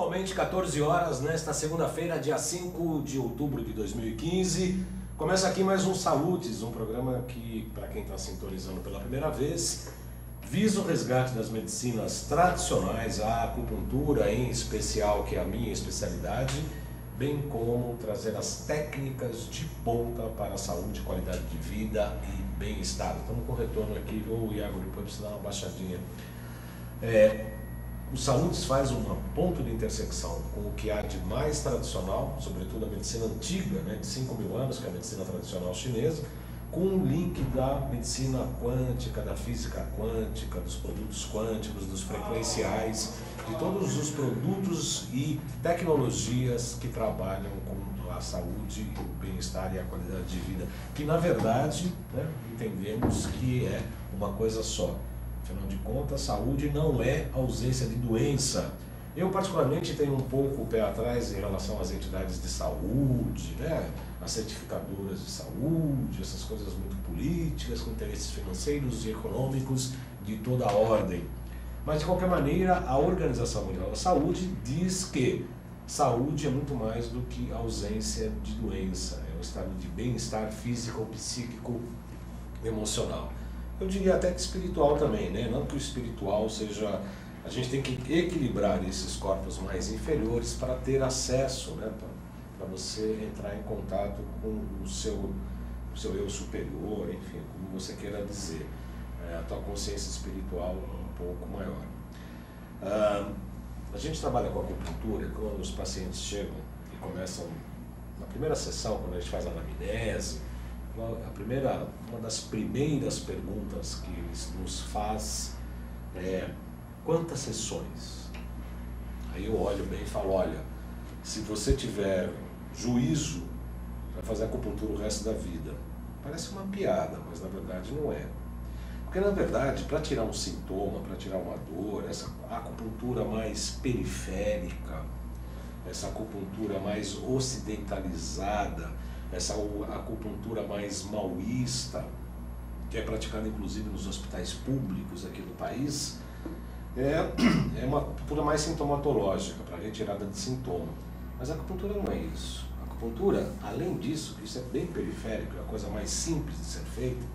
Pontualmente 14 horas, nesta segunda-feira, dia 5 de outubro de 2015. Começa aqui mais um Saúdes, um programa que, para quem está sintonizando pela primeira vez, visa o resgate das medicinas tradicionais, a acupuntura em especial, que é a minha especialidade, bem como trazer as técnicas de ponta para a saúde, qualidade de vida e bem-estar. Estamos com retorno aqui, o Iago, depois precisa dar uma baixadinha. O Saúdes faz um ponto de intersecção com o que há de mais tradicional, sobretudo a medicina antiga, de 5.000 anos, que é a medicina tradicional chinesa, com um link da medicina quântica, da física quântica, dos produtos quânticos, dos frequenciais, de todos os produtos e tecnologias que trabalham com a saúde, o bem-estar e a qualidade de vida, que na verdade entendemos que é uma coisa só. Afinal de contas, saúde não é ausência de doença. Eu particularmente tenho um pouco o pé atrás em relação às entidades de saúde, as certificadoras de saúde, essas coisas muito políticas, com interesses financeiros e econômicos de toda a ordem. Mas de qualquer maneira, a Organização Mundial da Saúde diz que saúde é muito mais do que ausência de doença, é um estado de bem-estar físico, psíquico, emocional. Eu diria até que espiritual também, Não que o espiritual seja... A gente tem que equilibrar esses corpos mais inferiores para ter acesso, para você entrar em contato com o seu eu superior, enfim, como você queira dizer. A tua consciência espiritual um pouco maior. A gente trabalha com acupuntura quando os pacientes chegam e começam, na primeira sessão, quando a gente faz a anamnese, uma das primeiras perguntas que eles nos faz é: quantas sessões? Aí eu olho bem e falo: olha, se você tiver juízo, vai fazer acupuntura o resto da vida. Parece uma piada, mas na verdade não é. Porque na verdade, para tirar um sintoma, para tirar uma dor, essa acupuntura mais periférica, essa acupuntura mais ocidentalizada, essa acupuntura mais maoísta, que é praticada inclusive nos hospitais públicos aqui do país, é uma acupuntura mais sintomatológica, para retirada de sintoma. Mas a acupuntura não é isso. A acupuntura, além disso, que isso é bem periférico, é a coisa mais simples de ser feita,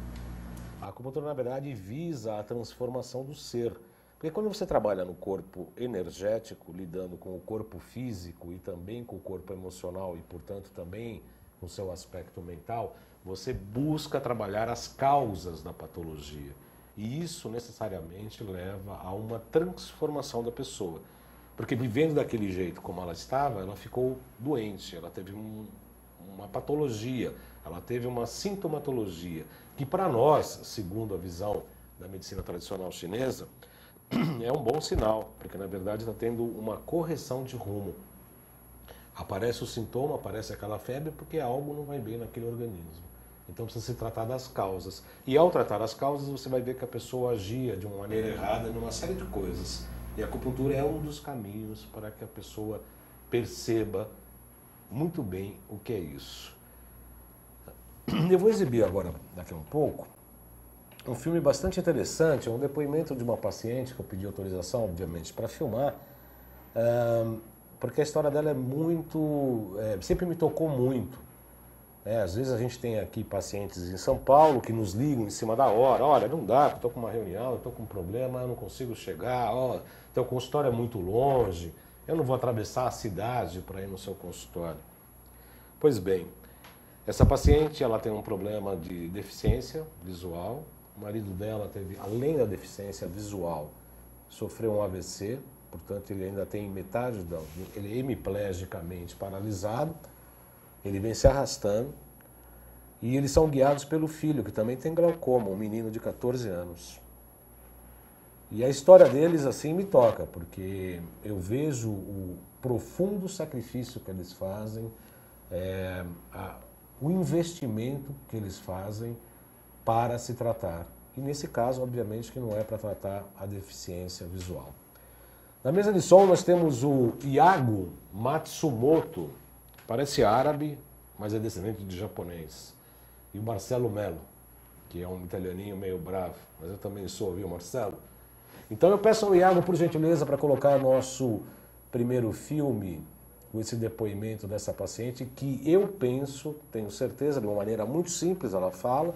a acupuntura na verdade visa a transformação do ser. Porque quando você trabalha no corpo energético, lidando com o corpo físico e também com o corpo emocional e, portanto, também com o seu aspecto mental, você busca trabalhar as causas da patologia. E isso necessariamente leva a uma transformação da pessoa. Porque vivendo daquele jeito como ela estava, ela ficou doente, ela teve uma patologia, ela teve uma sintomatologia, que para nós, segundo a visão da medicina tradicional chinesa, é um bom sinal, porque na verdade está tendo uma correção de rumo. Aparece o sintoma, aparece aquela febre, porque algo não vai bem naquele organismo. Então precisa se tratar das causas. E ao tratar as causas, você vai ver que a pessoa agia de uma maneira errada numa série de coisas. E a acupuntura é um dos caminhos para que a pessoa perceba muito bem o que é isso. Eu vou exibir agora, daqui a um pouco, um filme bastante interessante, um depoimento de uma paciente que eu pedi autorização, obviamente, para filmar, porque a história dela é muito... sempre me tocou muito. Às vezes a gente tem aqui pacientes em São Paulo que nos ligam em cima da hora: olha, não dá, estou com uma reunião, estou com um problema, eu não consigo chegar, teu consultório é muito longe, eu não vou atravessar a cidade para ir no seu consultório. Pois bem, essa paciente ela tem um problema de deficiência visual, o marido dela teve, além da deficiência visual, sofreu um AVC, portanto ele ainda tem metade, ele é hemiplegicamente paralisado, ele vem se arrastando e eles são guiados pelo filho, que também tem glaucoma, um menino de 14 anos. E a história deles assim me toca, porque eu vejo o profundo sacrifício que eles fazem, o investimento que eles fazem para se tratar. E nesse caso, obviamente, que não é para tratar a deficiência visual. Na mesa de som nós temos o Iago Matsumoto, parece árabe, mas é descendente de japonês. E o Marcelo Mello, que é um italianinho meio bravo, mas eu também sou, viu, Marcelo? Então eu peço ao Iago, por gentileza, para colocar nosso primeiro filme, com esse depoimento dessa paciente, que eu penso, tenho certeza, de uma maneira muito simples ela fala,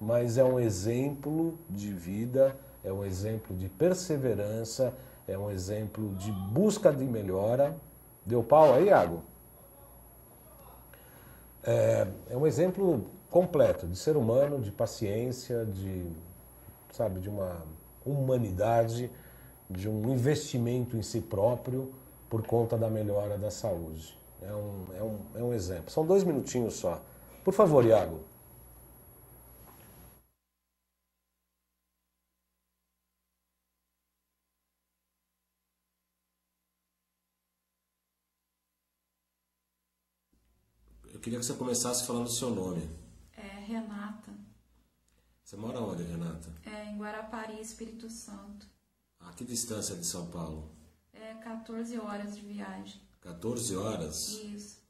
mas é um exemplo de vida, é um exemplo de perseverança, é um exemplo de busca de melhora. Deu pau aí, Iago? É um exemplo completo de ser humano, de paciência, de, sabe, de uma humanidade, de um investimento em si próprio por conta da melhora da saúde. É um exemplo. São 2 minutinhos só. Por favor, Iago. Eu queria que você começasse falando o seu nome. Renata. Você mora onde, Renata? Em Guarapari, Espírito Santo. A que distância de São Paulo? 14 horas de viagem. 14 horas? Isso.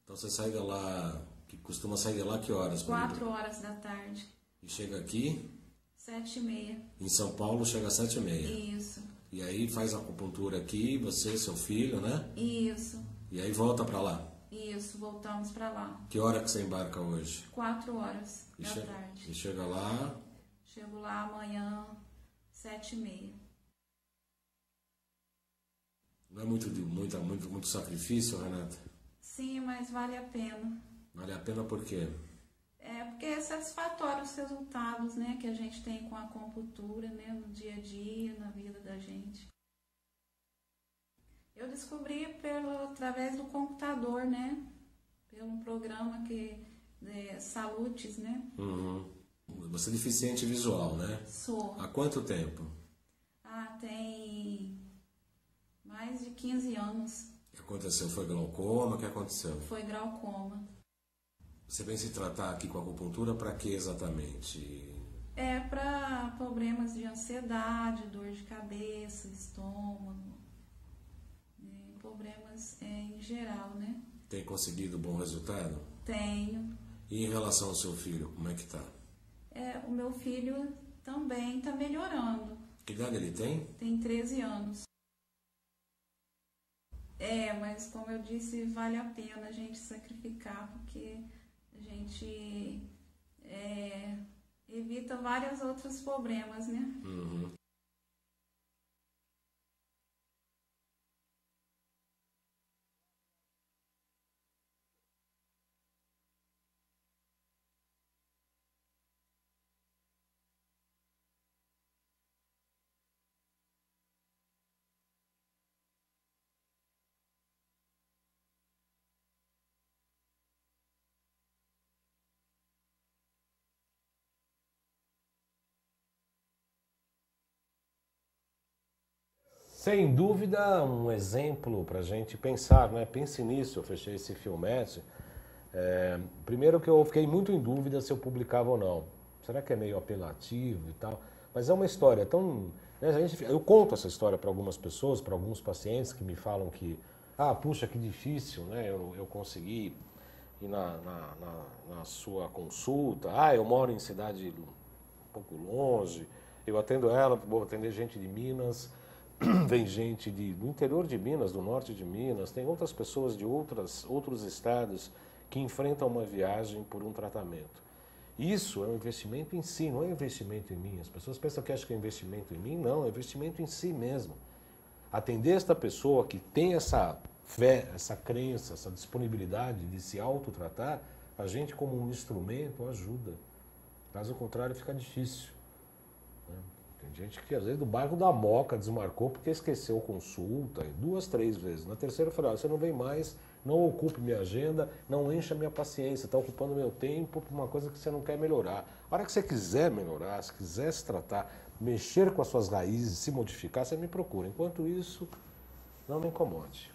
Então você sai de lá, que costuma sair de lá que horas? 4 horas da tarde. E chega aqui? 7h30. Em São Paulo chega às 7h30. Isso. E aí faz a acupuntura aqui, você, seu filho, né? Isso. E aí volta pra lá? Isso, voltamos pra lá. Que hora que você embarca hoje? 4 horas da tarde. E chega lá? Chego lá amanhã, 7h30. Não é muito sacrifício, Renata? Sim, mas vale a pena. Vale a pena por quê? Porque é satisfatório os resultados, né, que a gente tem com a acupuntura, né, no dia a dia, na vida da gente. Eu descobri através do computador, né, pelo programa Salutes, né. Uhum. Você é deficiente visual, né? Sou. Há quanto tempo? Tem mais de 15 anos. O que aconteceu? Foi glaucoma? O que aconteceu? Foi glaucoma. Você vem se tratar aqui com a acupuntura para quê exatamente? Para problemas de ansiedade, dor de cabeça, estômago, problemas em geral, né? Tem conseguido bom resultado? Tenho. E em relação ao seu filho, como é que tá? O meu filho também está melhorando. Que idade ele tem? Tem 13 anos. Mas como eu disse, vale a pena a gente sacrificar, porque a gente evita vários outros problemas, né? Uhum. Sem dúvida, um exemplo para a gente pensar, né? Pense nisso, eu fechei esse filmete. Primeiro que eu fiquei muito em dúvida se eu publicava ou não. Será que é meio apelativo e tal? Mas é uma história tão... Né, eu conto essa história para algumas pessoas, para alguns pacientes que me falam que puxa, que difícil, né? Eu consegui ir na sua consulta. Eu moro em cidade um pouco longe, eu atendo ela, vou atender gente de Minas... Vem gente do interior de Minas, do norte de Minas, tem outras pessoas de outros estados que enfrentam uma viagem por um tratamento. Isso é um investimento em si, não é um investimento em mim. As pessoas pensam que acham que é investimento em mim, não, é investimento em si mesmo. Atender esta pessoa que tem essa fé, essa crença, essa disponibilidade de se autotratar, a gente como um instrumento ajuda. Caso contrário, fica difícil. Tem gente que às vezes do bairro da Moca desmarcou porque esqueceu consulta, 2, 3 vezes. Na terceira eu falei, você não vem mais, não ocupe minha agenda, não encha minha paciência, está ocupando meu tempo por uma coisa que você não quer melhorar. A hora que você quiser melhorar, se quiser se tratar, mexer com as suas raízes, se modificar, você me procura. Enquanto isso, não me incomode.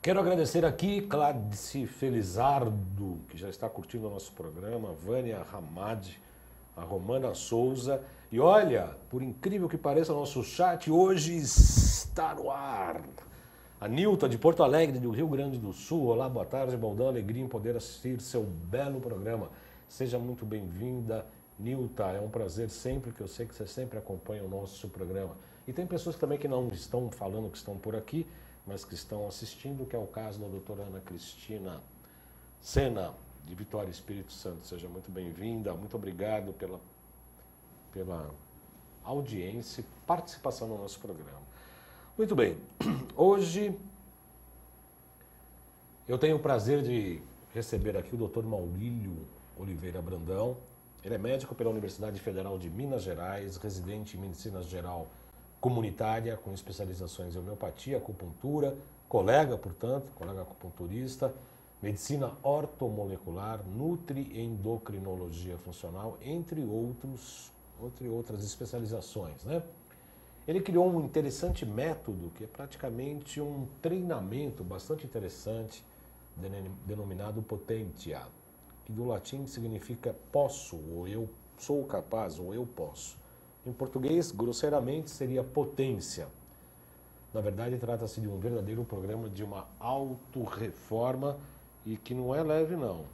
Quero agradecer aqui Cládice Felizardo, que já está curtindo o nosso programa, Vânia Ramad, a Romana Souza. E olha, por incrível que pareça, o nosso chat hoje está no ar. A Nilta, de Porto Alegre, do Rio Grande do Sul. Olá, boa tarde, Baldão, alegria em poder assistir seu belo programa. Seja muito bem-vinda, Nilta, é um prazer sempre, que eu sei que você sempre acompanha o nosso programa. E tem pessoas também que não estão falando que estão por aqui, mas que estão assistindo, que é o caso da doutora Ana Cristina Sena, de Vitória, Espírito Santo. Seja muito bem-vinda, muito obrigado pela audiência e participação no nosso programa. Muito bem, hoje eu tenho o prazer de receber aqui o Dr. Maurílio Oliveira Brandão. Ele é médico pela Universidade Federal de Minas Gerais, residente em Medicina Geral Comunitária, com especializações em homeopatia, acupuntura, colega acupunturista, medicina ortomolecular, nutri-endocrinologia funcional, entre outras especializações, né? Ele criou um interessante método, que é praticamente um treinamento bastante interessante, denominado Potentia, que do latim significa posso, ou eu sou capaz, ou eu posso. Em português, grosseiramente, seria potência. Na verdade, trata-se de um verdadeiro programa de uma autorreforma e que não é leve, não.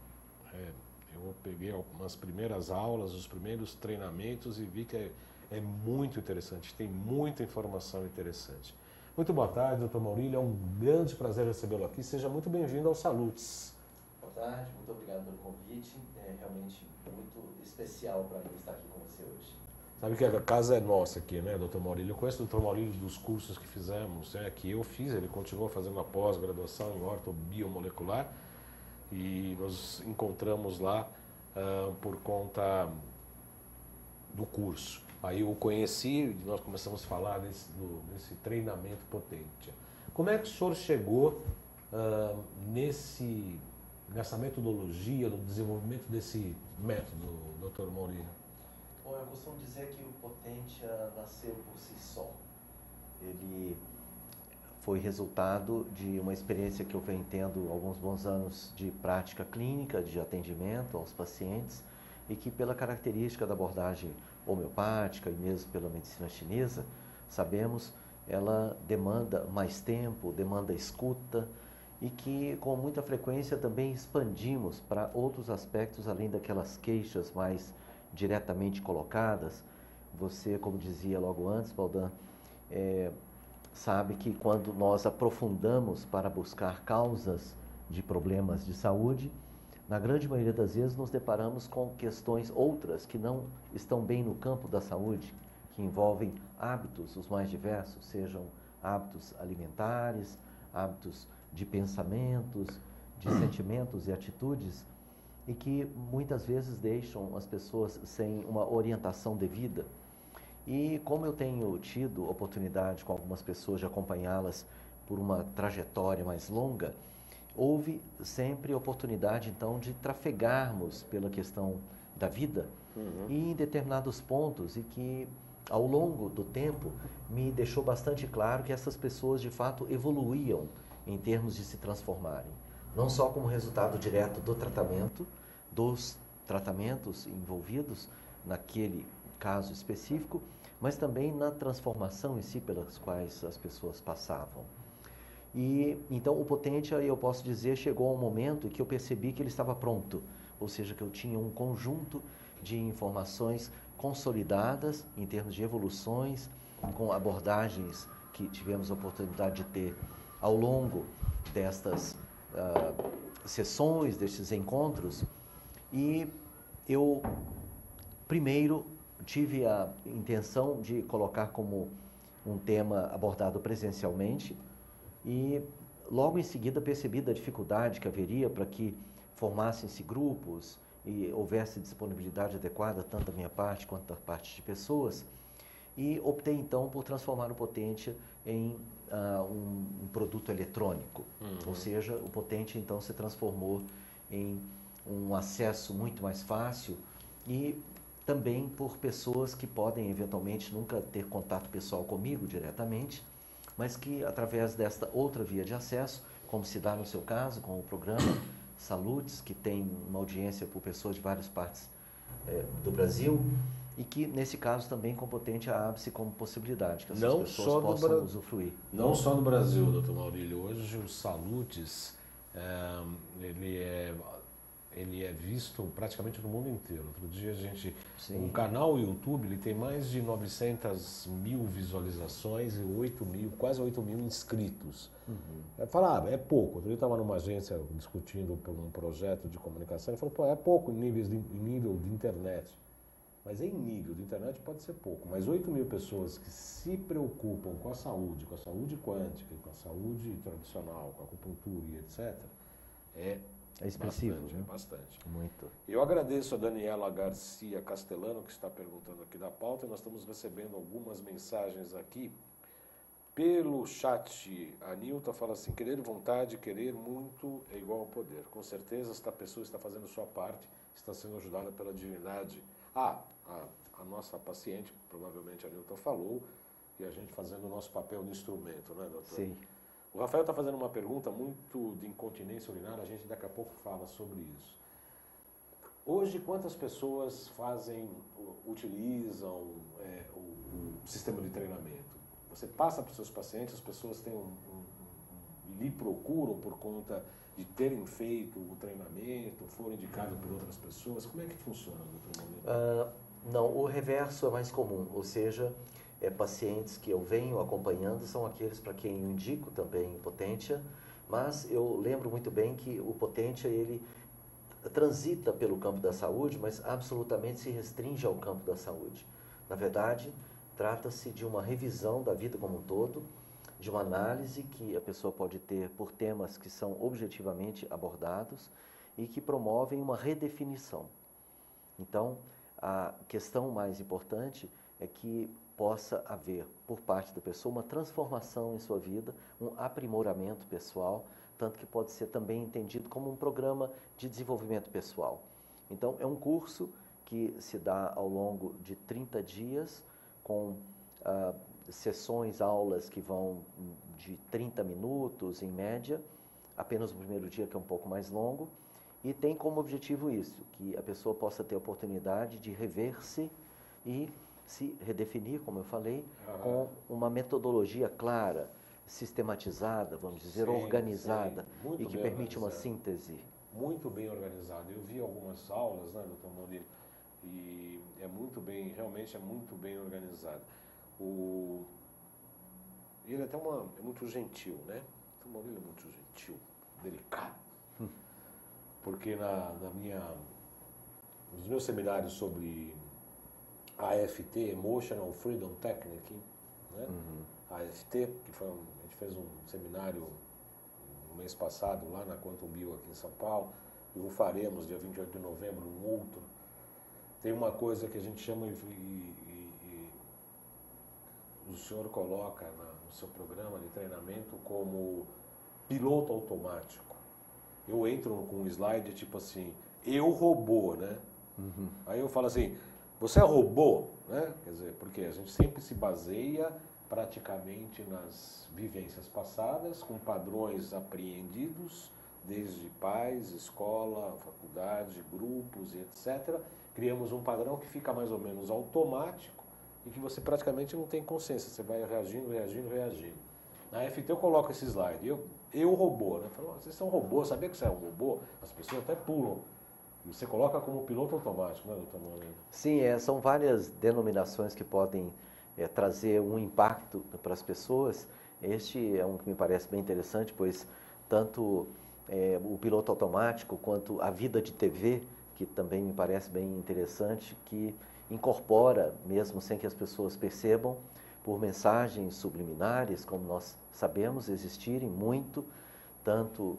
Eu peguei algumas primeiras aulas, os primeiros treinamentos e vi que é muito interessante, tem muita informação interessante. Muito boa tarde, doutor Maurílio, é um grande prazer recebê-lo aqui. Seja muito bem-vindo ao Salutes. Boa tarde, muito obrigado pelo convite. É realmente muito especial para mim estar aqui com você hoje. Sabe que a casa é nossa aqui, né, doutor Maurílio? Eu conheço o doutor Maurílio dos cursos que fizemos, que eu fiz, ele continuou fazendo a pós-graduação em ortobiomolecular e nos encontramos lá por conta do curso. Aí eu conheci e nós começamos a falar desse treinamento potente. Como é que o senhor chegou nessa metodologia, no desenvolvimento desse método, doutor Maurílio? Bom, eu costumo dizer que o Potentia nasceu por si só. Ele foi resultado de uma experiência que eu venho tendo há alguns bons anos de prática clínica, de atendimento aos pacientes, e que pela característica da abordagem homeopática e mesmo pela medicina chinesa, sabemos, ela demanda mais tempo, demanda escuta, e que com muita frequência também expandimos para outros aspectos além daquelas queixas mais diretamente colocadas. Você, como dizia logo antes, Valdan, sabe que quando nós aprofundamos para buscar causas de problemas de saúde, na grande maioria das vezes nos deparamos com questões outras que não estão bem no campo da saúde, que envolvem hábitos os mais diversos, sejam hábitos alimentares, hábitos de pensamentos, de sentimentos e atitudes, e que muitas vezes deixam as pessoas sem uma orientação devida. E como eu tenho tido oportunidade com algumas pessoas de acompanhá-las por uma trajetória mais longa, houve sempre oportunidade então de trafegarmos pela questão da vida e em determinados pontos, e que ao longo do tempo me deixou bastante claro que essas pessoas de fato evoluíam em termos de se transformarem, não só como resultado direto do tratamento, dos tratamentos envolvidos naquele caso específico, mas também na transformação em si pelas quais as pessoas passavam. E então o Potentia, eu posso dizer, chegou a um momento em que eu percebi que ele estava pronto, ou seja, que eu tinha um conjunto de informações consolidadas em termos de evoluções, com abordagens que tivemos a oportunidade de ter ao longo destas sessões, destes encontros. E eu primeiro tive a intenção de colocar como um tema abordado presencialmente, e logo em seguida percebi da dificuldade que haveria para que formassem-se grupos e houvesse disponibilidade adequada, tanto da minha parte quanto da parte de pessoas, e optei então por transformar o Potentia em um produto eletrônico. Ou seja, o Potentia então se transformou em um acesso muito mais fácil, e também por pessoas que podem eventualmente nunca ter contato pessoal comigo diretamente, mas que através desta outra via de acesso, como se dá no seu caso com o programa Salutes, que tem uma audiência por pessoas de várias partes do Brasil, e que nesse caso também com o Potentia abre-se como possibilidade, que essas pessoas possam usufruir. Não só no Brasil, doutor Maurílio. Hoje o Salutes, ele ele é visto praticamente no mundo inteiro. Outro dia Sim. o canal YouTube, ele tem mais de 900 mil visualizações e quase 8 mil inscritos. É pouco. Outro dia eu estava numa agência discutindo por um projeto de comunicação, ele falou, pô, é pouco em nível de internet. Mas em nível de internet pode ser pouco, mas 8 mil pessoas que se preocupam com a saúde quântica, com a saúde tradicional, com a acupuntura e etc., é expressivo, bastante, né? é bastante. Muito. Eu agradeço a Daniela Garcia Castellano, que está perguntando aqui da pauta, e nós estamos recebendo algumas mensagens aqui. Pelo chat, a Nilton fala assim, querer vontade, querer muito é igual ao poder. Com certeza esta pessoa está fazendo sua parte, está sendo ajudada pela divindade. A nossa paciente, provavelmente a Nilton falou, e a gente fazendo o nosso papel de instrumento, né, doutor? Sim. O Rafael está fazendo uma pergunta muito de incontinência urinária, a gente daqui a pouco fala sobre isso. Hoje, quantas pessoas utilizam o sistema de treinamento? Você passa para os seus pacientes, as pessoas lhe procuram por conta de terem feito o treinamento, foram indicados por outras pessoas. Como é que funciona, doutor Molina? Não, o reverso é mais comum, ou seja, pacientes que eu venho acompanhando são aqueles para quem eu indico também o Potentia, mas eu lembro muito bem que o Potentia, ele transita pelo campo da saúde, mas absolutamente se restringe ao campo da saúde. Na verdade, trata-se de uma revisão da vida como um todo, de uma análise que a pessoa pode ter por temas que são objetivamente abordados e que promovem uma redefinição. Então, a questão mais importante é que possa haver, por parte da pessoa, uma transformação em sua vida, um aprimoramento pessoal, tanto que pode ser também entendido como um programa de desenvolvimento pessoal. Então, é um curso que se dá ao longo de 30 dias, com sessões, aulas que vão de 30 minutos, em média, apenas no primeiro dia, que é um pouco mais longo, e tem como objetivo isso, que a pessoa possa ter a oportunidade de rever-se e se redefinir, como eu falei, com uma metodologia clara, sistematizada, vamos dizer, Sim, organizada, sim. E que permite uma síntese. Muito bem organizado. Eu vi algumas aulas, né, doutor Molina, e realmente é muito bem organizado. Ele até é muito gentil, né? O doutor Molina é muito gentil, delicado. Porque nos meus seminários sobre AFT, Emotional Freedom Technique, né? AFT, a gente fez um seminário no mês passado lá na Quantum Bio aqui em São Paulo, e o faremos dia 28 de novembro, um outro. Tem uma coisa que a gente chama e o senhor coloca no seu programa de treinamento como piloto automático. Eu entro com um slide tipo assim, eu robô, né? Aí eu falo assim, você é robô, né? Quer dizer, porque a gente sempre se baseia praticamente nas vivências passadas, com padrões apreendidos, desde pais, escola, faculdade, grupos e etc. Criamos um padrão que fica mais ou menos automático e que você praticamente não tem consciência, você vai reagindo. Na FT eu coloco esse slide, eu robô, né? Eu falo, vocês são robôs, sabia que você é um robô? As pessoas até pulam. E você coloca como piloto automático, né, doutor Molina? Sim, são várias denominações que podem trazer um impacto para as pessoas. Este é um que me parece bem interessante, pois tanto o piloto automático quanto a vida de TV, que também me parece bem interessante, que incorpora, mesmo sem que as pessoas percebam, por mensagens subliminares, como nós sabemos existirem muito, tanto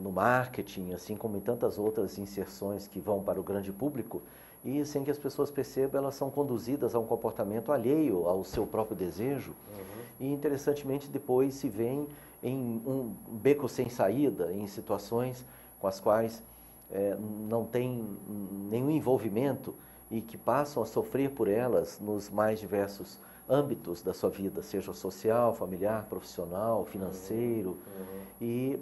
no marketing, assim como em tantas outras inserções que vão para o grande público, e sem que as pessoas percebam, elas são conduzidas a um comportamento alheio ao seu próprio desejo, e interessantemente depois se vêem em um beco sem saída, em situações com as quais não tem nenhum envolvimento e que passam a sofrer por elas nos mais diversos âmbitos da sua vida, seja social, familiar, profissional, financeiro. E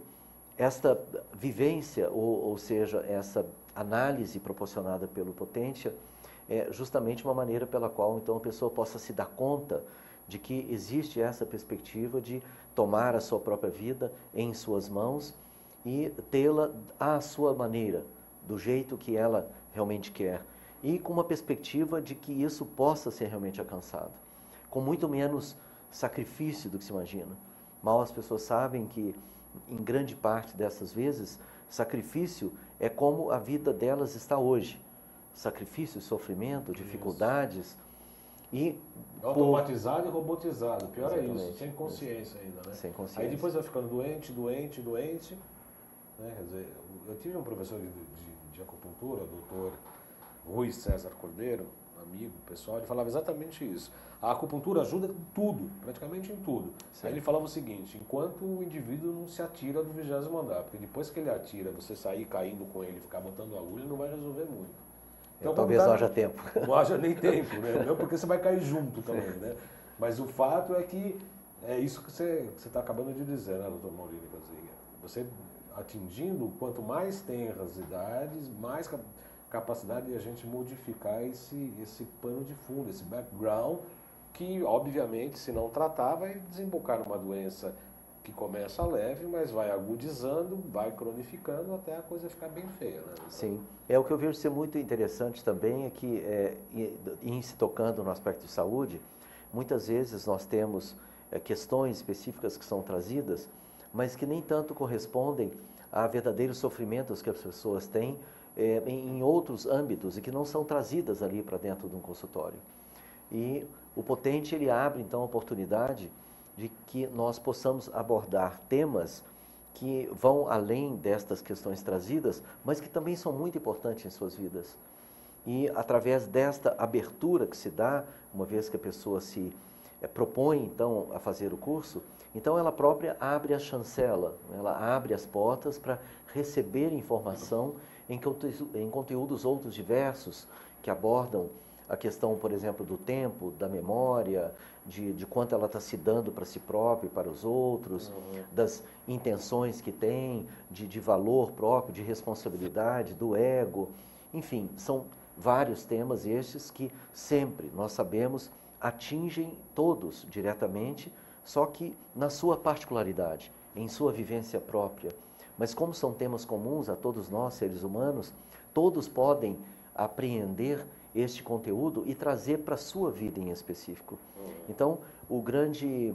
esta vivência, ou seja, essa análise proporcionada pelo Potentia, é justamente uma maneira pela qual então a pessoa possa se dar conta de que existe essa perspectiva de tomar a sua própria vida em suas mãos e tê-la à sua maneira, do jeito que ela realmente quer. E com uma perspectiva de que isso possa ser realmente alcançado, com muito menos sacrifício do que se imagina. Mal as pessoas sabem que, em grande parte dessas vezes, sacrifício é como a vida delas está hoje. Sacrifício, sofrimento, dificuldades. E automatizado e robotizado, pior Exatamente. é isso, sem consciência ainda, né? Sem consciência. Aí depois vai ficando doente, né? Quer dizer, eu tive um professor de acupuntura, doutor Rui César Cordeiro, amigo pessoal, ele falava exatamente isso. A acupuntura ajuda em tudo, praticamente em tudo. Sim. Aí ele falava o seguinte: enquanto o indivíduo não se atira do 20º andar, porque depois que ele atira, você sair caindo com ele, ficar botando agulha, ele não vai resolver muito. Então, talvez não haja tempo. Não haja nem tempo, né? Não, porque você vai cair junto também, né? Mas o fato é que é isso que você está acabando de dizer, né, doutor Maurílio? Quer dizer, você atingindo, quanto mais tenras idades, mais capacidade de a gente modificar esse pano de fundo, esse background, que obviamente, se não tratar, vai desembocar numa doença que começa leve, mas vai agudizando, vai cronificando até a coisa ficar bem feia, né? Sim. É o que eu vejo ser muito interessante também é que, em se tocando no aspecto de saúde, muitas vezes nós temos questões específicas que são trazidas, mas que nem tanto correspondem a verdadeiros sofrimentos que as pessoas têm em outros âmbitos e que não são trazidas ali para dentro de um consultório. E o Potente, ele abre então a oportunidade de que nós possamos abordar temas que vão além destas questões trazidas, mas que também são muito importantes em suas vidas. E através desta abertura que se dá, uma vez que a pessoa se propõe então a fazer o curso, então ela própria abre a chancela, ela abre as portas para receber informação em conteúdos outros diversos que abordam a questão, por exemplo, do tempo, da memória, de quanto ela está se dando para si própria e para os outros, das intenções que tem, de valor próprio, de responsabilidade, do ego. Enfim, são vários temas estes que sempre, nós sabemos, atingem todos diretamente, só que na sua particularidade, em sua vivência própria. Mas como são temas comuns a todos nós, seres humanos, todos podem apreender este conteúdo e trazer para a sua vida em específico. Então, o grande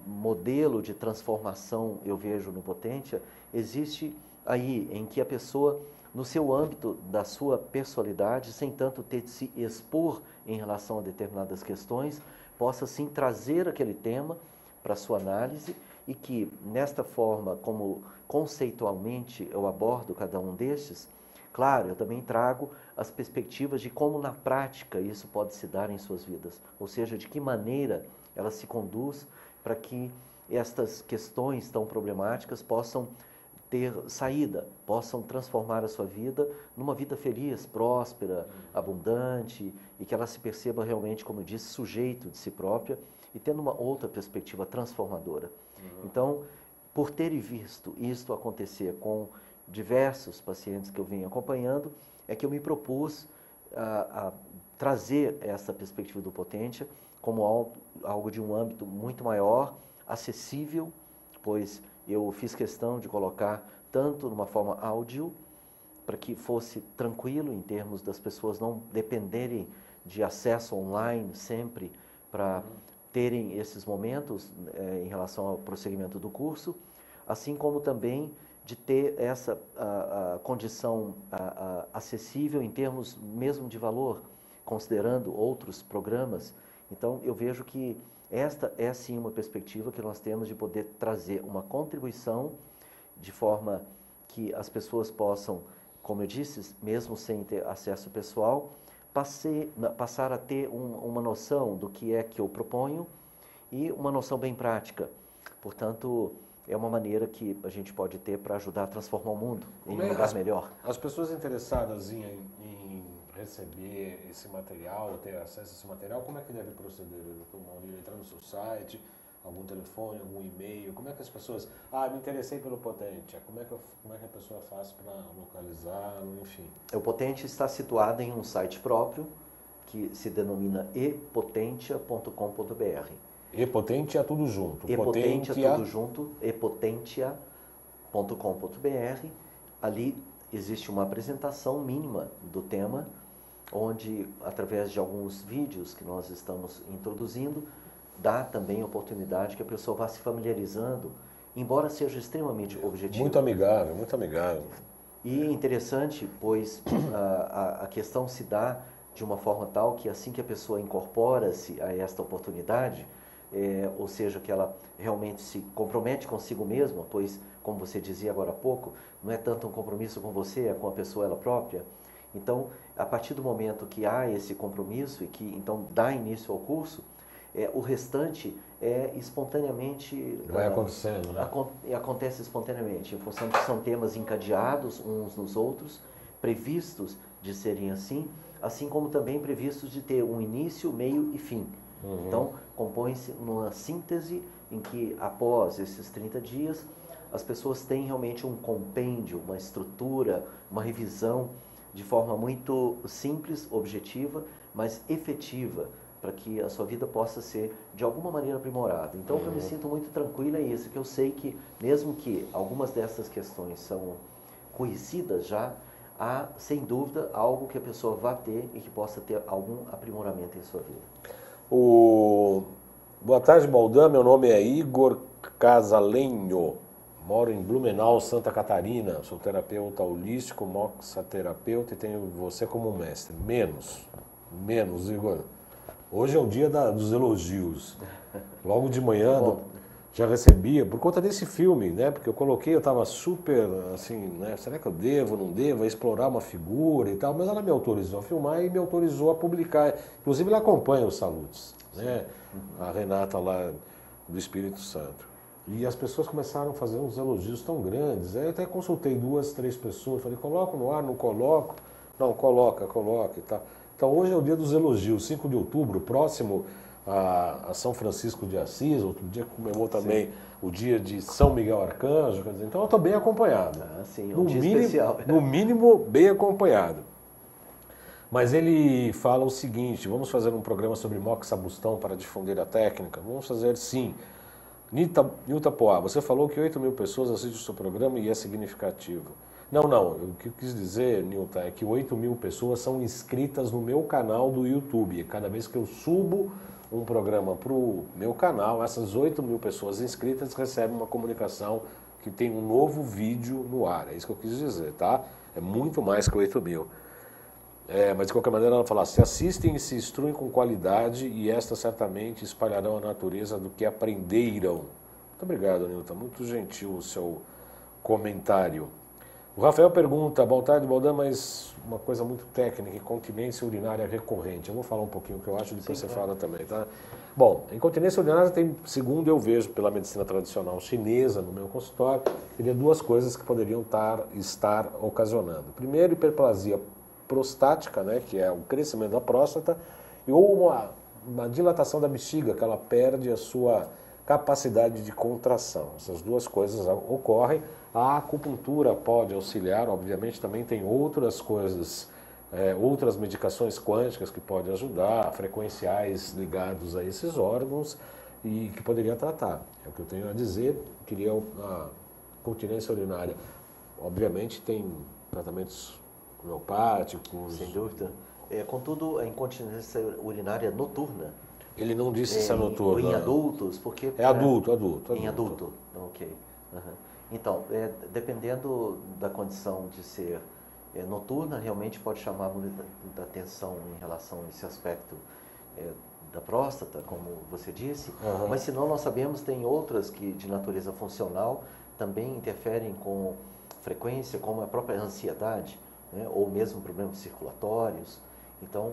modelo de transformação, eu vejo no Potentia, existe aí em que a pessoa, no seu âmbito da sua personalidade, sem tanto ter de se expor em relação a determinadas questões, possa sim trazer aquele tema para a sua análise e que, nesta forma, como conceitualmente eu abordo cada um destes, claro, eu também trago as perspectivas de como na prática isso pode se dar em suas vidas, ou seja, de que maneira ela se conduz para que estas questões tão problemáticas possam ter saída, possam transformar a sua vida numa vida feliz, próspera, abundante, e que ela se perceba realmente, como eu disse, sujeito de si própria e tendo uma outra perspectiva transformadora. Então, por ter visto isto acontecer com diversos pacientes que eu venho acompanhando, é que eu me propus a trazer essa perspectiva do Potentia como algo de um âmbito muito maior, acessível, pois eu fiz questão de colocar tanto numa forma áudio, para que fosse tranquilo em termos das pessoas não dependerem de acesso online sempre para terem esses momentos em relação ao prosseguimento do curso, assim como também de ter essa condição acessível em termos mesmo de valor, considerando outros programas. Então, eu vejo que esta é sim uma perspectiva que nós temos de poder trazer uma contribuição de forma que as pessoas possam, como eu disse, mesmo sem ter acesso pessoal, passar a ter uma noção do que é que eu proponho e uma noção bem prática. Portanto, é uma maneira que a gente pode ter para ajudar a transformar o mundo em um lugar melhor. As pessoas interessadas em receber esse material, ter acesso a esse material, como é que deve proceder, doutor Maurílio? Entrar no seu site, algum telefone, algum e-mail? Como é que as pessoas... me interessei pelo Potentia. Como é que a pessoa faz para localizá-lo, enfim? O Potentia está situado em um site próprio, que se denomina epotentia.com.br. E-Potentia tudo junto. E-Potentia tudo junto, epotentia.com.br. Ali existe uma apresentação mínima do tema, onde, através de alguns vídeos que nós estamos introduzindo, dá também a oportunidade que a pessoa vá se familiarizando, embora seja extremamente objetivo. Muito amigável, muito amigável. E interessante, pois a questão se dá de uma forma tal que assim que a pessoa incorpora-se a esta oportunidade, ou seja, que ela realmente se compromete consigo mesma, pois, como você dizia agora há pouco, não é tanto um compromisso com você, é com a pessoa ela própria. Então, a partir do momento que há esse compromisso e que então dá início ao curso, o restante espontaneamente... Vai acontecendo, né? Acontece espontaneamente, em função de que são temas encadeados uns nos outros, previstos de serem assim como também previstos de ter um início, meio e fim. Uhum. Então, compõe-se numa síntese em que, após esses 30 dias, as pessoas têm realmente um compêndio, uma estrutura, uma revisão de forma muito simples, objetiva, mas efetiva, para que a sua vida possa ser, de alguma maneira, aprimorada. Então, o que eu me sinto muito tranquilo é isso, que eu sei que, mesmo que algumas dessas questões são conhecidas já, há, sem dúvida, algo que a pessoa vai ter e que possa ter algum aprimoramento em sua vida. Boa tarde, Baldan. Meu nome é Igor Casalenho. Moro em Blumenau, Santa Catarina. Sou terapeuta holístico, moxaterapeuta e tenho você como mestre. Menos, Igor. Hoje é o dia dos elogios. Logo de manhã já recebia, por conta desse filme, né? Porque eu estava super assim, né? Será que eu devo, não devo explorar uma figura e tal? Mas ela me autorizou a filmar e me autorizou a publicar. Inclusive, ela acompanha os Salutes, né? A Renata lá do Espírito Santo. E as pessoas começaram a fazer uns elogios tão grandes. Aí eu até consultei 2, 3 pessoas, falei, coloco no ar, não coloco? Não, coloca e tal. Então hoje é o dia dos elogios, 5 de outubro, próximo a São Francisco de Assis, outro dia comemorou também o dia de São Miguel Arcanjo, quer dizer, então eu estou bem acompanhado. Sim, no dia mínimo, especial. No mínimo, bem acompanhado. Mas ele fala o seguinte, vamos fazer um programa sobre moxabustão para difundir a técnica? Vamos fazer sim. Nilta Poá, você falou que 8.000 pessoas assistem o seu programa e é significativo. Não, o que eu quis dizer, Nilton, é que 8.000 pessoas são inscritas no meu canal do YouTube. Cada vez que eu subo um programa para o meu canal, essas 8.000 pessoas inscritas recebem uma comunicação que tem um novo vídeo no ar. É isso que eu quis dizer, tá? É muito mais que 8.000. Mas de qualquer maneira ela fala, se assistem e se instruem com qualidade e estas certamente espalharão a natureza do que aprenderam. Muito obrigado, Nilton. Muito gentil o seu comentário. O Rafael pergunta, boa tarde, Baldan, mas uma coisa muito técnica, incontinência urinária recorrente. Eu vou falar um pouquinho o que eu acho, depois você fala também, tá? Bom, incontinência urinária tem, segundo eu vejo pela medicina tradicional chinesa no meu consultório, teria 2 coisas que poderiam estar ocasionando. Primeiro, hiperplasia prostática, né, que é o crescimento da próstata, ou uma dilatação da bexiga, que ela perde a sua capacidade de contração. Essas 2 coisas ocorrem. A acupuntura pode auxiliar, obviamente também tem outras coisas, outras medicações quânticas que podem ajudar, frequenciais ligados a esses órgãos e que poderia tratar. É o que eu tenho a dizer, queria a continência urinária. Obviamente tem tratamentos homeopáticos. Sem dúvida. Contudo, a incontinência urinária noturna. Ele não disse se é noturna. Ou em adultos, porque... É adulto. Em adulto, ok. Uhum. Então, dependendo da condição de ser noturna, realmente pode chamar muita atenção em relação a esse aspecto da próstata, como você disse. Uhum. Mas, se não, nós sabemos, tem outras que, de natureza funcional, também interferem com frequência, como a própria ansiedade, né, ou mesmo problemas circulatórios. Então,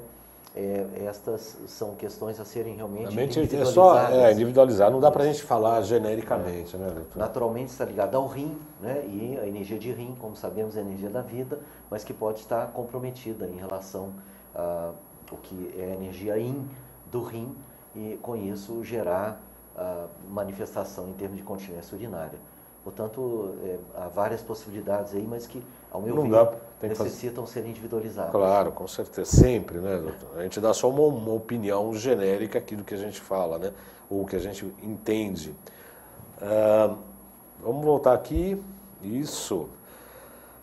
estas são questões a serem realmente individualizadas. É só individualizar, não dá para a gente falar genericamente, né, doutor? Naturalmente está ligado ao rim, né, e a energia de rim, como sabemos, é a energia da vida, mas que pode estar comprometida em relação a o que é a energia yin do rim e, com isso, gerar manifestação em termos de continência urinária. Portanto, há várias possibilidades aí, mas que, ao meu ver, necessitam ser individualizadas. Claro, com certeza. Sempre, né, doutor? A gente dá só uma opinião genérica aqui do que a gente fala, né? Ou que a gente entende. Vamos voltar aqui. Isso.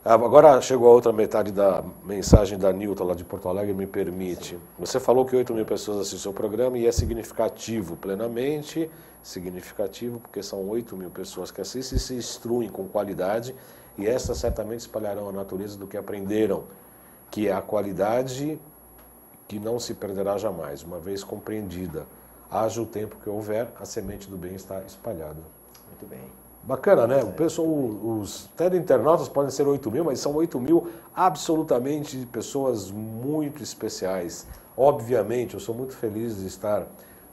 Agora chegou a outra metade da mensagem da Nilton, lá de Porto Alegre, me permite. Você falou que 8 mil pessoas assistem o programa e é significativo, plenamente significativo, porque são 8 mil pessoas que assistem e se instruem com qualidade, e essas certamente espalharão a natureza do que aprenderam, que é a qualidade que não se perderá jamais, uma vez compreendida. Haja o tempo que houver, a semente do bem está espalhada. Muito bem. Bacana, né? O pessoal, os internautas podem ser 8 mil, mas são 8 mil absolutamente de pessoas muito especiais. Obviamente, eu sou muito feliz de estar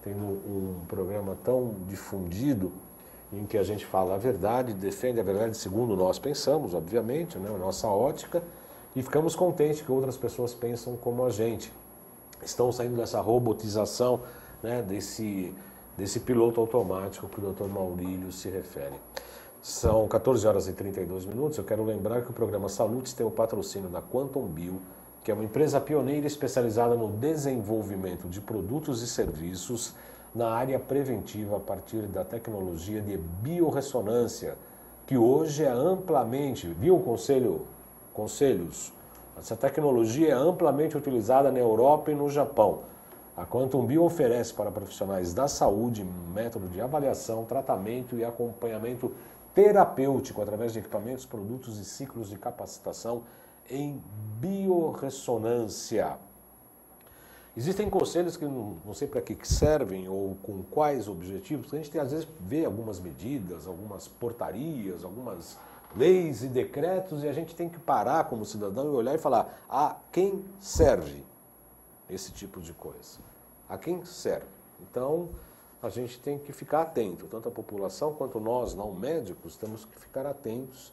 tendo um programa tão difundido, em que a gente fala a verdade, defende a verdade segundo nós pensamos, obviamente, né? A nossa ótica, e ficamos contentes que outras pessoas pensam como a gente. Estão saindo dessa robotização, né? Desse piloto automático que o Dr. Maurílio se refere. São 14 horas e 32 minutos. Eu quero lembrar que o programa Salutes tem o patrocínio da Quantum Bio, que é uma empresa pioneira especializada no desenvolvimento de produtos e serviços na área preventiva a partir da tecnologia de biorressonância, que hoje é amplamente, viu, conselhos? Essa tecnologia é amplamente utilizada na Europa e no Japão. A Quantum Bio oferece para profissionais da saúde método de avaliação, tratamento e acompanhamento terapêutico através de equipamentos, produtos e ciclos de capacitação em biorressonância. Existem conselhos que não sei para que servem ou com quais objetivos, porque a gente às vezes vê algumas medidas, algumas portarias, algumas leis e decretos e a gente tem que parar como cidadão e olhar e falar a quem serve esse tipo de coisa. A quem serve? Então, a gente tem que ficar atento, tanto a população quanto nós, não médicos, temos que ficar atentos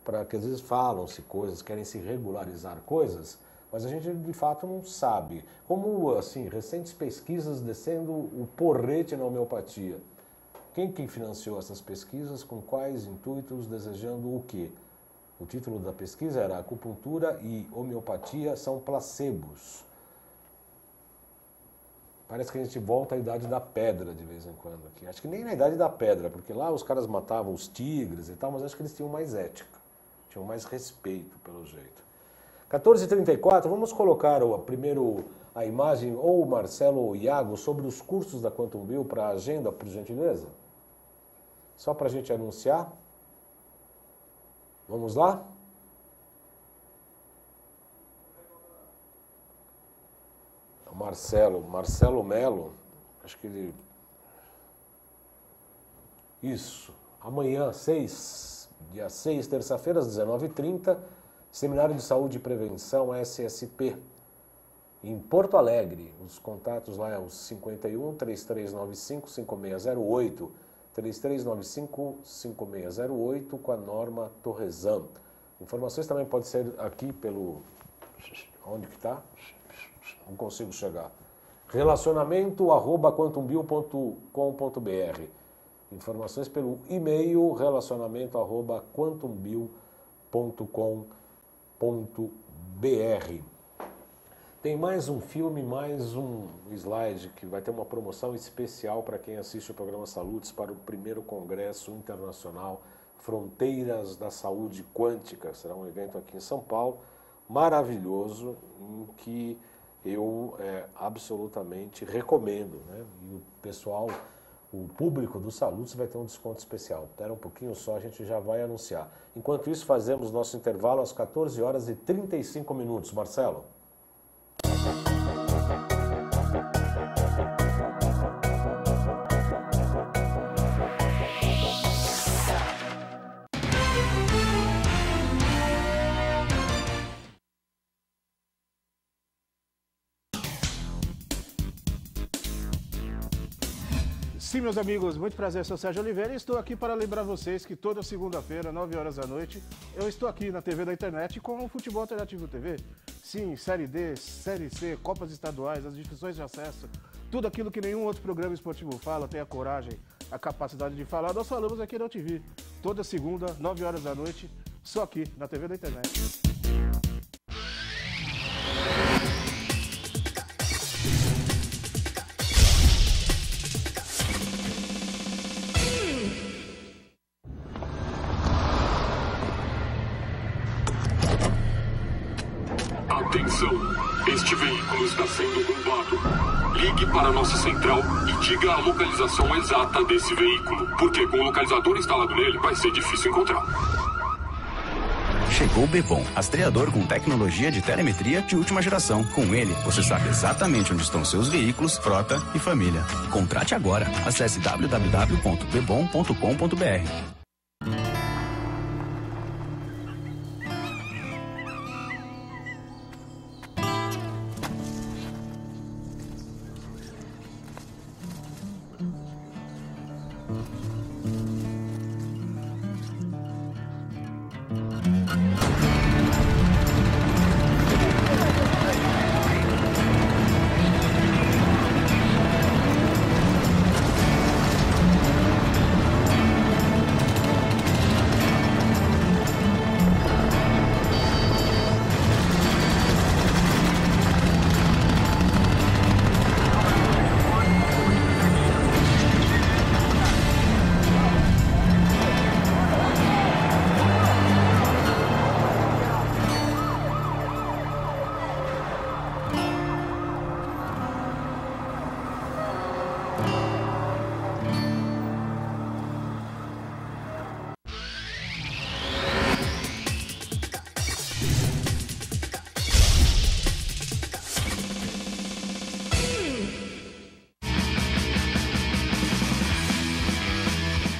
para que às vezes falam-se coisas, querem se regularizar coisas, mas a gente de fato não sabe. Como, assim, recentes pesquisas descendo o porrete na homeopatia. Quem que financiou essas pesquisas, com quais intuitos, desejando o quê? O título da pesquisa era Acupuntura e Homeopatia são placebos. Parece que a gente volta à idade da pedra de vez em quando aqui. Acho que nem na idade da pedra, porque lá os caras matavam os tigres e tal, mas acho que eles tinham mais ética, tinham mais respeito pelo jeito. 14h34, vamos colocar primeiro a imagem, ou o Marcelo ou o Iago, sobre os cursos da Quantum Bio para a agenda, por gentileza? Só para a gente anunciar. Vamos lá? Marcelo Melo, acho que ele... Isso, amanhã, dia 6, terça-feira, às 19h30, Seminário de Saúde e Prevenção, SSP, em Porto Alegre. Os contatos lá é o 51 3395 5608, 3395-5608, com a Norma Torresan. Informações também podem ser aqui pelo... Onde que está? Não consigo chegar. relacionamento@quantumbio.com.br. Informações pelo e-mail relacionamento@quantumbio.com.br. Tem mais um filme, mais um slide que vai ter uma promoção especial para quem assiste o programa Salutes para o primeiro Congresso Internacional Fronteiras da Saúde Quântica. Será um evento aqui em São Paulo, maravilhoso, em que eu absolutamente recomendo, né? E o pessoal, o público do Salutes vai ter um desconto especial. Espera um pouquinho só, a gente já vai anunciar. Enquanto isso, fazemos nosso intervalo às 14 horas e 35 minutos. Marcelo? Sim, meus amigos, muito prazer, sou Sérgio Oliveira e estou aqui para lembrar vocês que toda segunda-feira, 9 horas da noite, eu estou aqui na TV da internet com o Futebol Alternativo TV. Sim, Série D, Série C, Copas Estaduais, as divisões de acesso, tudo aquilo que nenhum outro programa esportivo fala, tem a coragem, a capacidade de falar, nós falamos aqui na UTV. Toda segunda, 9 horas da noite, só aqui na TV da internet. Atenção, este veículo está sendo roubado. Ligue para a nossa central e diga a localização exata desse veículo, porque com o localizador instalado nele vai ser difícil encontrar. Chegou o Bebom, rastreador com tecnologia de telemetria de última geração. Com ele, você sabe exatamente onde estão seus veículos, frota e família. Contrate agora. Acesse www.bebom.com.br.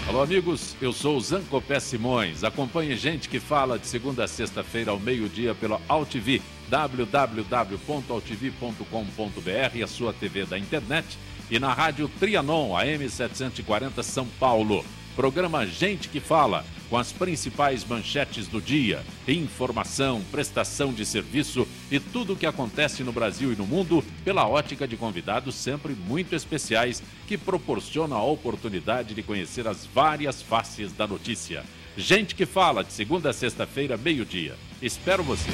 Alô, amigos, eu sou o Zancopé Simões. Acompanhe Gente que Fala de segunda a sexta-feira ao meio-dia pela AltV, www.altv.com.br, a sua TV da internet, e na rádio Trianon, AM 740 São Paulo. Programa Gente que Fala, com as principais manchetes do dia, informação, prestação de serviço e tudo o que acontece no Brasil e no mundo pela ótica de convidados sempre muito especiais que proporcionam a oportunidade de conhecer as várias faces da notícia. Gente que Fala, de segunda a sexta-feira, meio-dia. Espero você.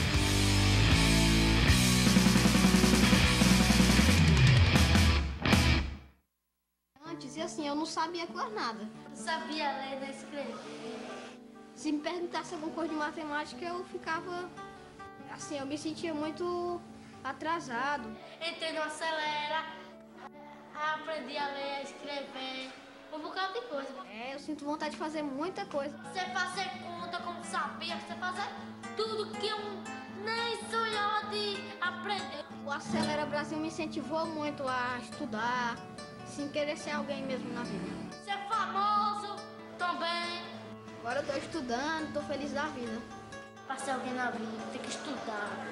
Antes, e assim, eu não sabia quase nada. Não sabia ler nem escrever. Se me perguntasse alguma coisa de matemática, eu ficava... Assim, eu me sentia muito atrasado. Entrei no Acelera, aprendi a ler, a escrever, um bocado de coisa. Eu sinto vontade de fazer muita coisa. Você fazer conta como sabia, você fazer tudo que eu nem sonhava de aprender. O Acelera Brasil me incentivou muito a estudar, sem querer ser alguém mesmo na vida. Ser famoso também. Agora eu tô estudando, tô feliz da vida. Pra ser alguém na vida, tem que estudar.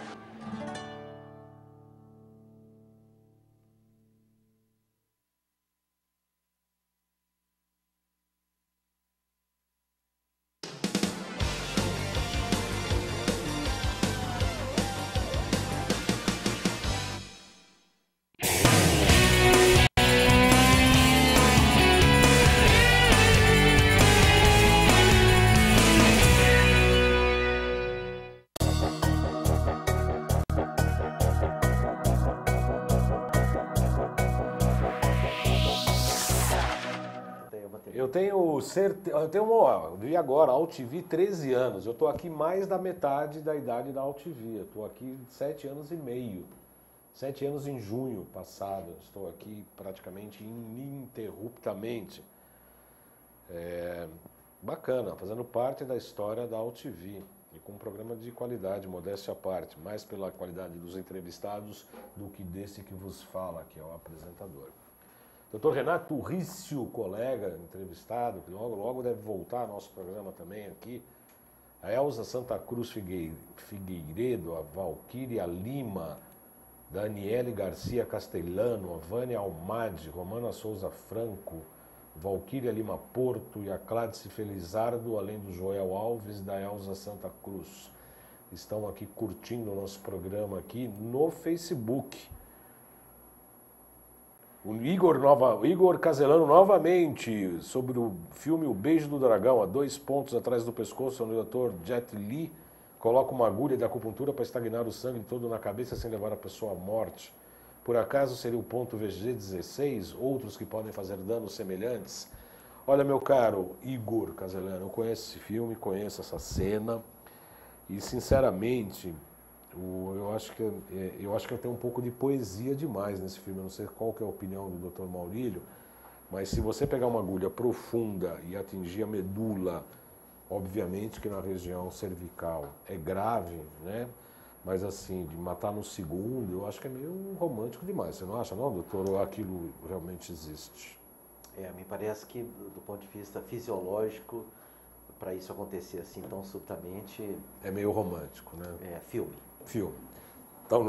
Eu vi agora, AltV 13 anos. Eu estou aqui mais da metade da idade da AltV. Eu estou aqui 7 anos e meio. 7 anos em junho passado. Estou aqui praticamente ininterruptamente. Bacana, fazendo parte da história da AltV. E com um programa de qualidade, modéstia à parte. Mais pela qualidade dos entrevistados do que desse que vos fala, que é o apresentador. Dr. Renato Rício, colega, entrevistado, que logo deve voltar ao nosso programa também aqui. A Elza Santa Cruz Figueiredo, a Valquíria Lima, Daniele Garcia Castellano, a Vânia Almade, Romana Souza Franco, Valquíria Lima Porto e a Cládice Felizardo, além do Joel Alves e da Elza Santa Cruz. Estão aqui curtindo o nosso programa aqui no Facebook. O Igor Caselano novamente sobre o filme O Beijo do Dragão, a 2 pontos atrás do pescoço, o Dr. Jet Li coloca uma agulha de acupuntura para estagnar o sangue todo na cabeça sem levar a pessoa à morte. Por acaso seria o ponto VG16, outros que podem fazer danos semelhantes? Olha, meu caro Igor Caselano, eu conheço esse filme, conheço essa cena e, sinceramente, Eu acho que tem um pouco de poesia demais nesse filme. Eu não sei qual que é a opinião do Dr. Maurílio, mas se você pegar uma agulha profunda e atingir a medula, obviamente que na região cervical é grave, né? Mas assim, de matar no segundo, eu acho que é meio romântico demais. Você não acha, não, doutor? Ou aquilo realmente existe? Me parece que, do ponto de vista fisiológico, para isso acontecer assim tão subitamente... É meio romântico, né? Filme. Então,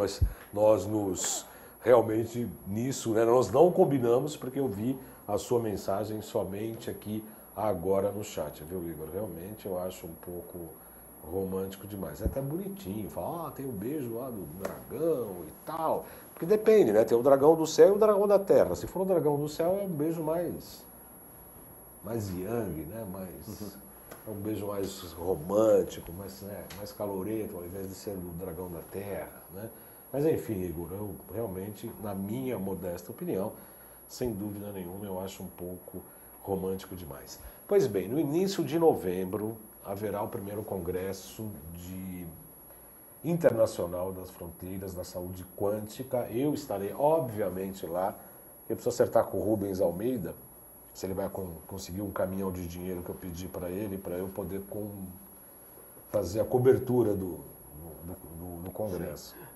nós nos... Realmente, nisso, né? Nós não combinamos, porque eu vi a sua mensagem somente aqui, agora no chat, viu, Igor? Realmente, eu acho um pouco romântico demais. É até bonitinho. Fala, tem um beijo lá do dragão e tal. Porque depende, né? Tem o dragão do céu e o dragão da terra. Se for o dragão do céu, é um beijo mais yang, né? É um beijo mais romântico, mais calorento, ao invés de ser do dragão da terra, né? Mas enfim, Igor, eu realmente, na minha modesta opinião, sem dúvida nenhuma, eu acho um pouco romântico demais. Pois bem, no início de novembro haverá o primeiro congresso internacional das fronteiras da saúde quântica. Eu estarei, obviamente, lá. Eu preciso acertar com o Rubens Almeida, se ele vai conseguir um caminhão de dinheiro que eu pedi para ele, para eu poder fazer a cobertura do congresso. Sim.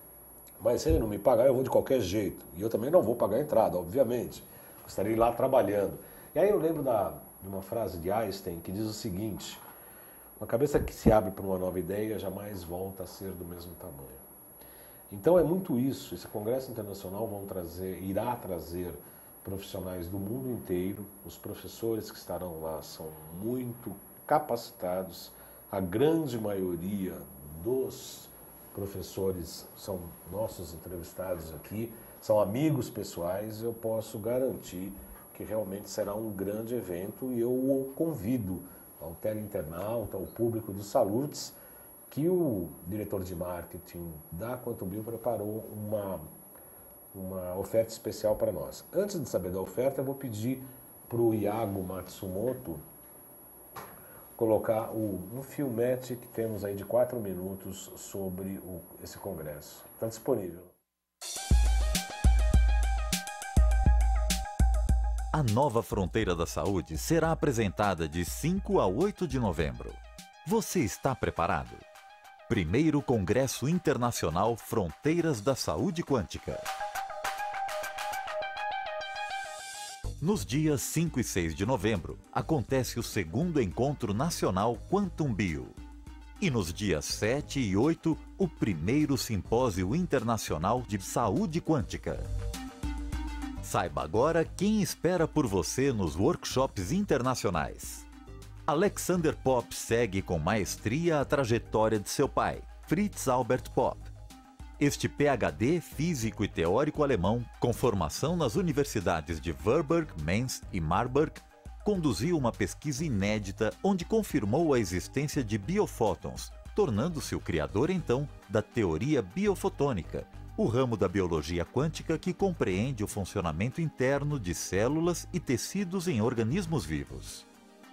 Mas se ele não me pagar, eu vou de qualquer jeito. E eu também não vou pagar a entrada, obviamente. Eu estarei lá trabalhando. E aí eu lembro de uma frase de Einstein que diz o seguinte: uma cabeça que se abre para uma nova ideia jamais volta a ser do mesmo tamanho. Então é muito isso. Esse congresso internacional irá trazer profissionais do mundo inteiro. Os professores que estarão lá são muito capacitados. A grande maioria dos professores são nossos entrevistados aqui, são amigos pessoais. Eu posso garantir que realmente será um grande evento e eu o convido ao teleinternauta, ao público do Salutes, que o diretor de marketing da Quantum Bio preparou uma oferta especial para nós. Antes de saber da oferta, eu vou pedir para o Iago Matsumoto colocar um filmete que temos aí de 4 minutos sobre esse congresso. Está disponível. A nova Fronteira da Saúde será apresentada de 5 a 8 de novembro. Você está preparado? Primeiro Congresso Internacional Fronteiras da Saúde Quântica. Nos dias 5 e 6 de novembro, acontece o segundo Encontro Nacional Quantum Bio. E nos dias 7 e 8, o primeiro Simpósio Internacional de Saúde Quântica. Saiba agora quem espera por você nos workshops internacionais. Alexander Popp segue com maestria a trajetória de seu pai, Fritz Albert Popp. Este PhD físico e teórico alemão, com formação nas universidades de Warburg, Mainz e Marburg, conduziu uma pesquisa inédita onde confirmou a existência de biofótons, tornando-se o criador, então, da teoria biofotônica, o ramo da biologia quântica que compreende o funcionamento interno de células e tecidos em organismos vivos.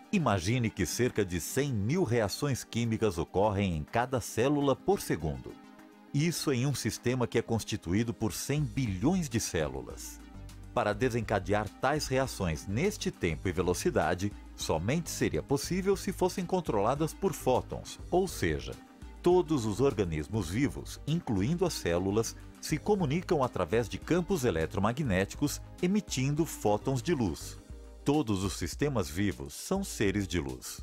Imagine que cerca de 100.000 reações químicas ocorrem em cada célula por segundo. Isso em um sistema que é constituído por 100 bilhões de células. Para desencadear tais reações neste tempo e velocidade, somente seria possível se fossem controladas por fótons, ou seja, todos os organismos vivos, incluindo as células, se comunicam através de campos eletromagnéticos emitindo fótons de luz. Todos os sistemas vivos são seres de luz.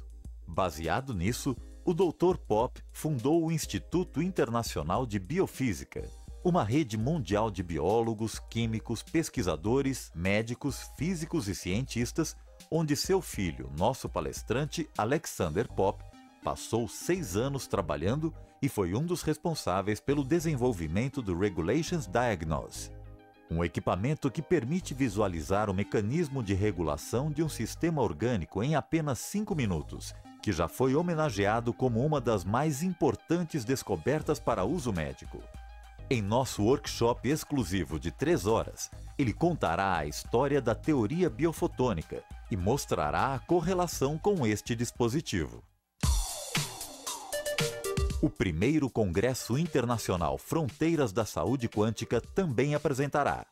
Baseado nisso, o Dr. Popp fundou o Instituto Internacional de Biofísica, uma rede mundial de biólogos, químicos, pesquisadores, médicos, físicos e cientistas, onde seu filho, nosso palestrante Alexander Popp, passou 6 anos trabalhando e foi um dos responsáveis pelo desenvolvimento do Regulations Diagnose, um equipamento que permite visualizar o mecanismo de regulação de um sistema orgânico em apenas 5 minutos, que já foi homenageado como uma das mais importantes descobertas para uso médico. Em nosso workshop exclusivo de 3 horas, ele contará a história da teoria biofotônica e mostrará a correlação com este dispositivo. O primeiro Congresso Internacional Fronteiras da Saúde Quântica também apresentará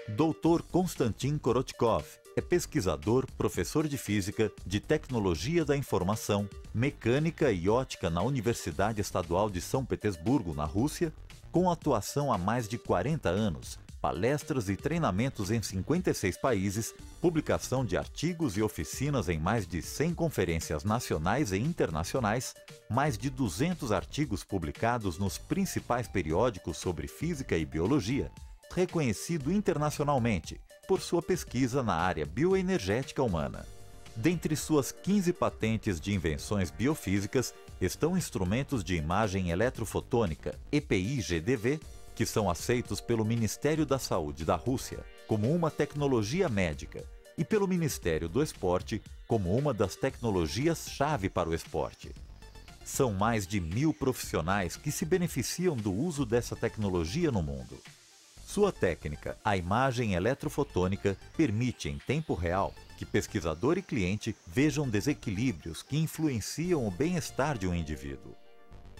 Dr. Konstantin Korotkov. É pesquisador, professor de Física, de Tecnologia da Informação, Mecânica e Ótica na Universidade Estadual de São Petersburgo, na Rússia, com atuação há mais de 40 anos, palestras e treinamentos em 56 países, publicação de artigos e oficinas em mais de 100 conferências nacionais e internacionais, mais de 200 artigos publicados nos principais periódicos sobre física e biologia, reconhecido internacionalmente por sua pesquisa na área bioenergética humana. Dentre suas 15 patentes de invenções biofísicas estão instrumentos de imagem eletrofotônica EPI-GDV, que são aceitos pelo Ministério da Saúde da Rússia como uma tecnologia médica e pelo Ministério do Esporte como uma das tecnologias-chave para o esporte. São mais de 1000 profissionais que se beneficiam do uso dessa tecnologia no mundo. Sua técnica, a imagem eletrofotônica, permite em tempo real que pesquisador e cliente vejam desequilíbrios que influenciam o bem-estar de um indivíduo.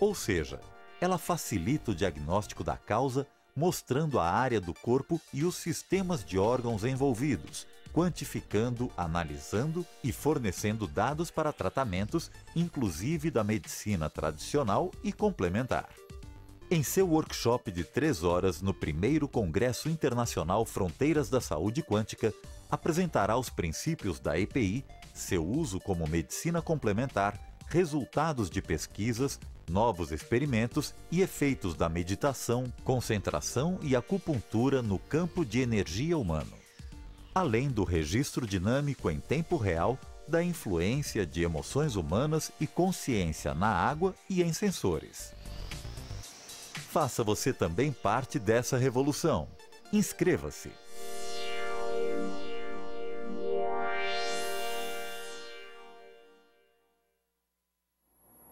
Ou seja, ela facilita o diagnóstico da causa, mostrando a área do corpo e os sistemas de órgãos envolvidos, quantificando, analisando e fornecendo dados para tratamentos, inclusive da medicina tradicional e complementar. Em seu workshop de 3 horas no primeiro Congresso Internacional Fronteiras da Saúde Quântica, apresentará os princípios da EPI, seu uso como medicina complementar, resultados de pesquisas, novos experimentos e efeitos da meditação, concentração e acupuntura no campo de energia humano. Além do registro dinâmico em tempo real da influência de emoções humanas e consciência na água e em sensores. Faça você também parte dessa revolução. Inscreva-se!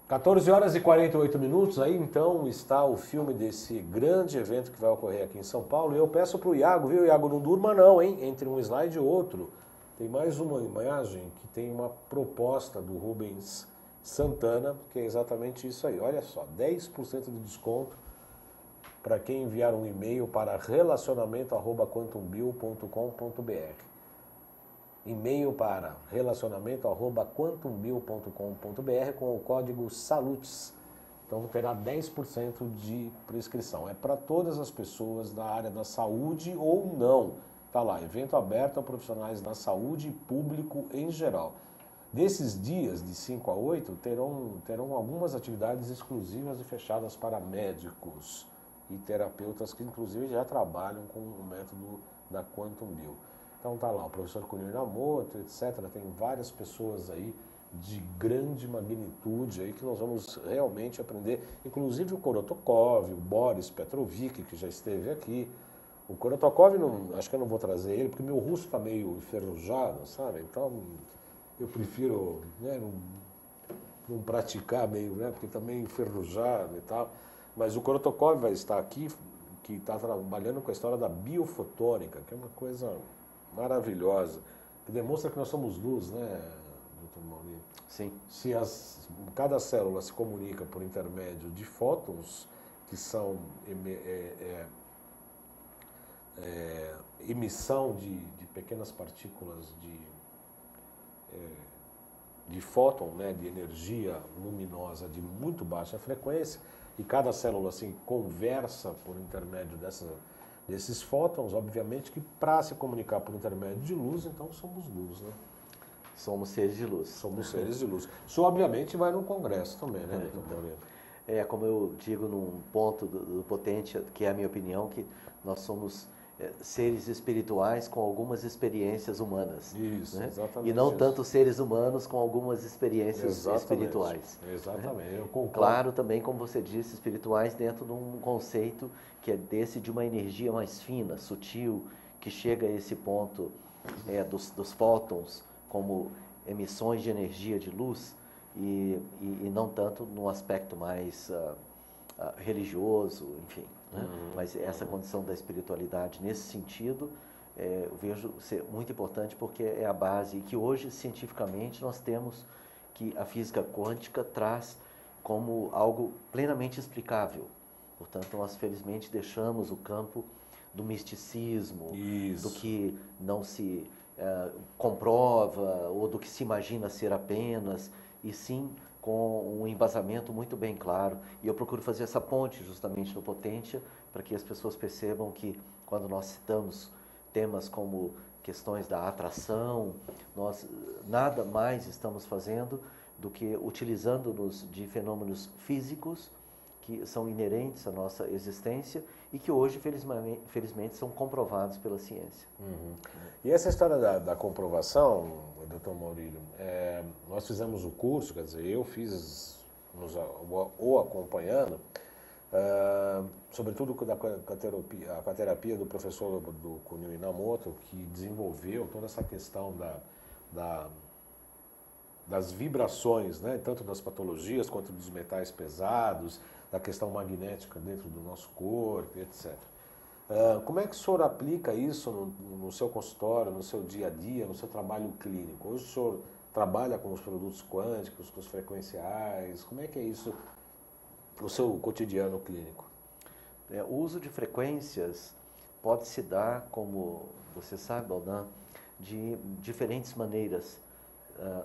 (14h48), aí então está o filme desse grande evento que vai ocorrer aqui em São Paulo. E eu peço para o Iago, viu, Iago, não durma não, hein? Entre um slide e outro, tem mais uma imagem que tem uma proposta do Rubens Santana, que é exatamente isso aí. Olha só, 10% de desconto para quem enviar um e-mail para relacionamento@quantumbio.com.br. E-mail para relacionamento@quantumbio.com.br com o código SALUTES. Então terá 10% de prescrição. É para todas as pessoas da área da saúde ou não. Está lá, evento aberto a profissionais da saúde e público em geral. Desses dias, de 5 a 8, terão algumas atividades exclusivas e fechadas para médicos e terapeutas que inclusive já trabalham com o método da Quantum Bio. Então tá lá o professor Kunio Inamoto, etc. Tem várias pessoas aí de grande magnitude aí que nós vamos realmente aprender, inclusive o Korotokov, o Boris Petrovic, que já esteve aqui. O Korotokov, acho que eu não vou trazer ele, porque meu russo está meio enferrujado, sabe? Então eu prefiro, né, não praticar meio, né, porque está meio enferrujado e tal. Mas o Korotokov vai estar aqui, que está trabalhando com a história da biofotônica, que é uma coisa maravilhosa, que demonstra que nós somos luz, né, doutor Mauri? Sim. Se cada célula se comunica por intermédio de fótons, que são emissão de pequenas partículas de fóton, né, de energia luminosa de muito baixa frequência, e cada célula assim conversa por intermédio desses fótons, obviamente que para se comunicar por intermédio de luz, então somos luz, né? Somos seres de luz. Somos seres de luz. Isso obviamente vai no congresso também, né? Como eu digo num ponto do Potente, que é a minha opinião, que nós somos seres espirituais com algumas experiências humanas. Isso, né? Exatamente. E não tanto seres humanos com algumas experiências espirituais. Exatamente, eu concordo. Claro, também, como você disse, espirituais dentro de um conceito que é desse de uma energia mais fina, sutil, que chega a esse ponto dos fótons como emissões de energia de luz e não tanto no aspecto mais religioso, enfim. Né? Mas essa condição da espiritualidade, nesse sentido, eu vejo ser muito importante porque é a base que hoje, cientificamente, nós temos que a física quântica traz como algo plenamente explicável. Portanto, nós felizmente deixamos o campo do misticismo, do que não se comprova ou do que se imagina ser apenas, e sim com um embasamento muito bem claro. E eu procuro fazer essa ponte justamente no Potentia, para que as pessoas percebam que quando nós citamos temas como questões da atração, nós nada mais estamos fazendo do que utilizando-nos de fenômenos físicos que são inerentes à nossa existência e que hoje, felizmente, são comprovados pela ciência. E essa história da comprovação, doutor Maurílio, nós fizemos o curso, quer dizer, eu fiz o acompanhando, sobretudo com a terapia do professor do Kunio Inamoto, que desenvolveu toda essa questão das vibrações, né, tanto das patologias quanto dos metais pesados, da questão magnética dentro do nosso corpo, etc. Como é que o senhor aplica isso no seu consultório, no seu dia a dia, no seu trabalho clínico? Hoje o senhor trabalha com os produtos quânticos, com os frequenciais, como é que é isso no seu cotidiano clínico? O uso de frequências pode se dar, como você sabe, Baldan, de diferentes maneiras.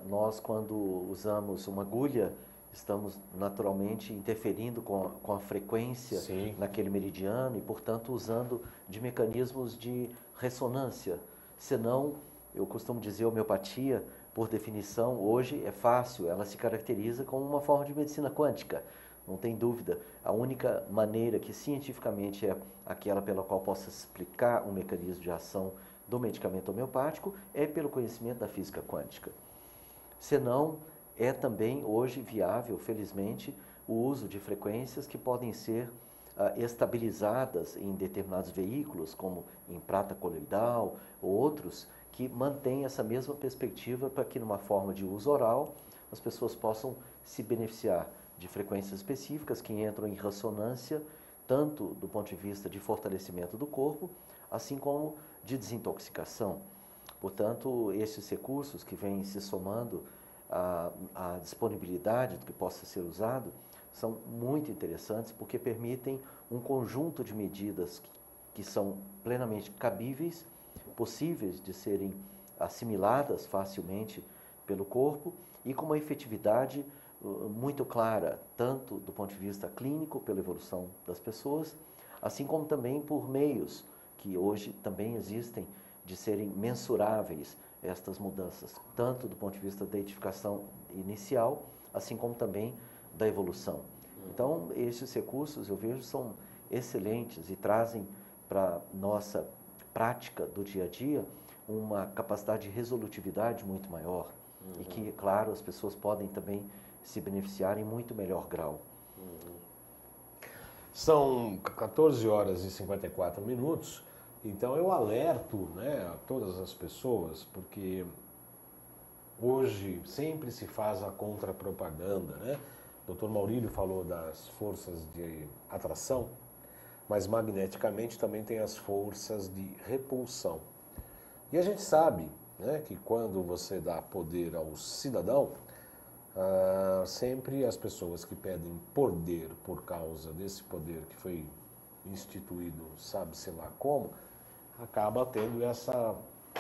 Nós, quando usamos uma agulha, estamos naturalmente interferindo com a frequência naquele meridiano e, portanto, usando de mecanismos de ressonância. Senão, eu costumo dizer, a homeopatia, por definição, hoje é fácil, ela se caracteriza como uma forma de medicina quântica, não tem dúvida. A única maneira que cientificamente é aquela pela qual possa explicar o mecanismo de ação do medicamento homeopático é pelo conhecimento da física quântica. Senão, é também hoje viável, felizmente, o uso de frequências que podem ser estabilizadas em determinados veículos, como em prata coloidal ou outros, que mantêm essa mesma perspectiva para que, numa forma de uso oral, as pessoas possam se beneficiar de frequências específicas que entram em ressonância, tanto do ponto de vista de fortalecimento do corpo, assim como de desintoxicação. Portanto, esses recursos que vêm se somando a disponibilidade do que possa ser usado são muito interessantes porque permitem um conjunto de medidas que são plenamente cabíveis, possíveis de serem assimiladas facilmente pelo corpo e com uma efetividade muito clara, tanto do ponto de vista clínico, pela evolução das pessoas, assim como também por meios que hoje também existem de serem mensuráveis estas mudanças, tanto do ponto de vista da edificação inicial, assim como também da evolução. Então, esses recursos, eu vejo, são excelentes e trazem para nossa prática do dia a dia uma capacidade de resolutividade muito maior e que, claro, as pessoas podem também se beneficiar em muito melhor grau. São 14 horas e 54 minutos. Então eu alerto, né, a todas as pessoas, porque hoje sempre se faz a contrapropaganda, né? O Dr. Maurílio falou das forças de atração, mas magneticamente também tem as forças de repulsão. E a gente sabe, né, que quando você dá poder ao cidadão, sempre as pessoas que pedem poder por causa desse poder que foi instituído, sabe-se lá como, acaba tendo essa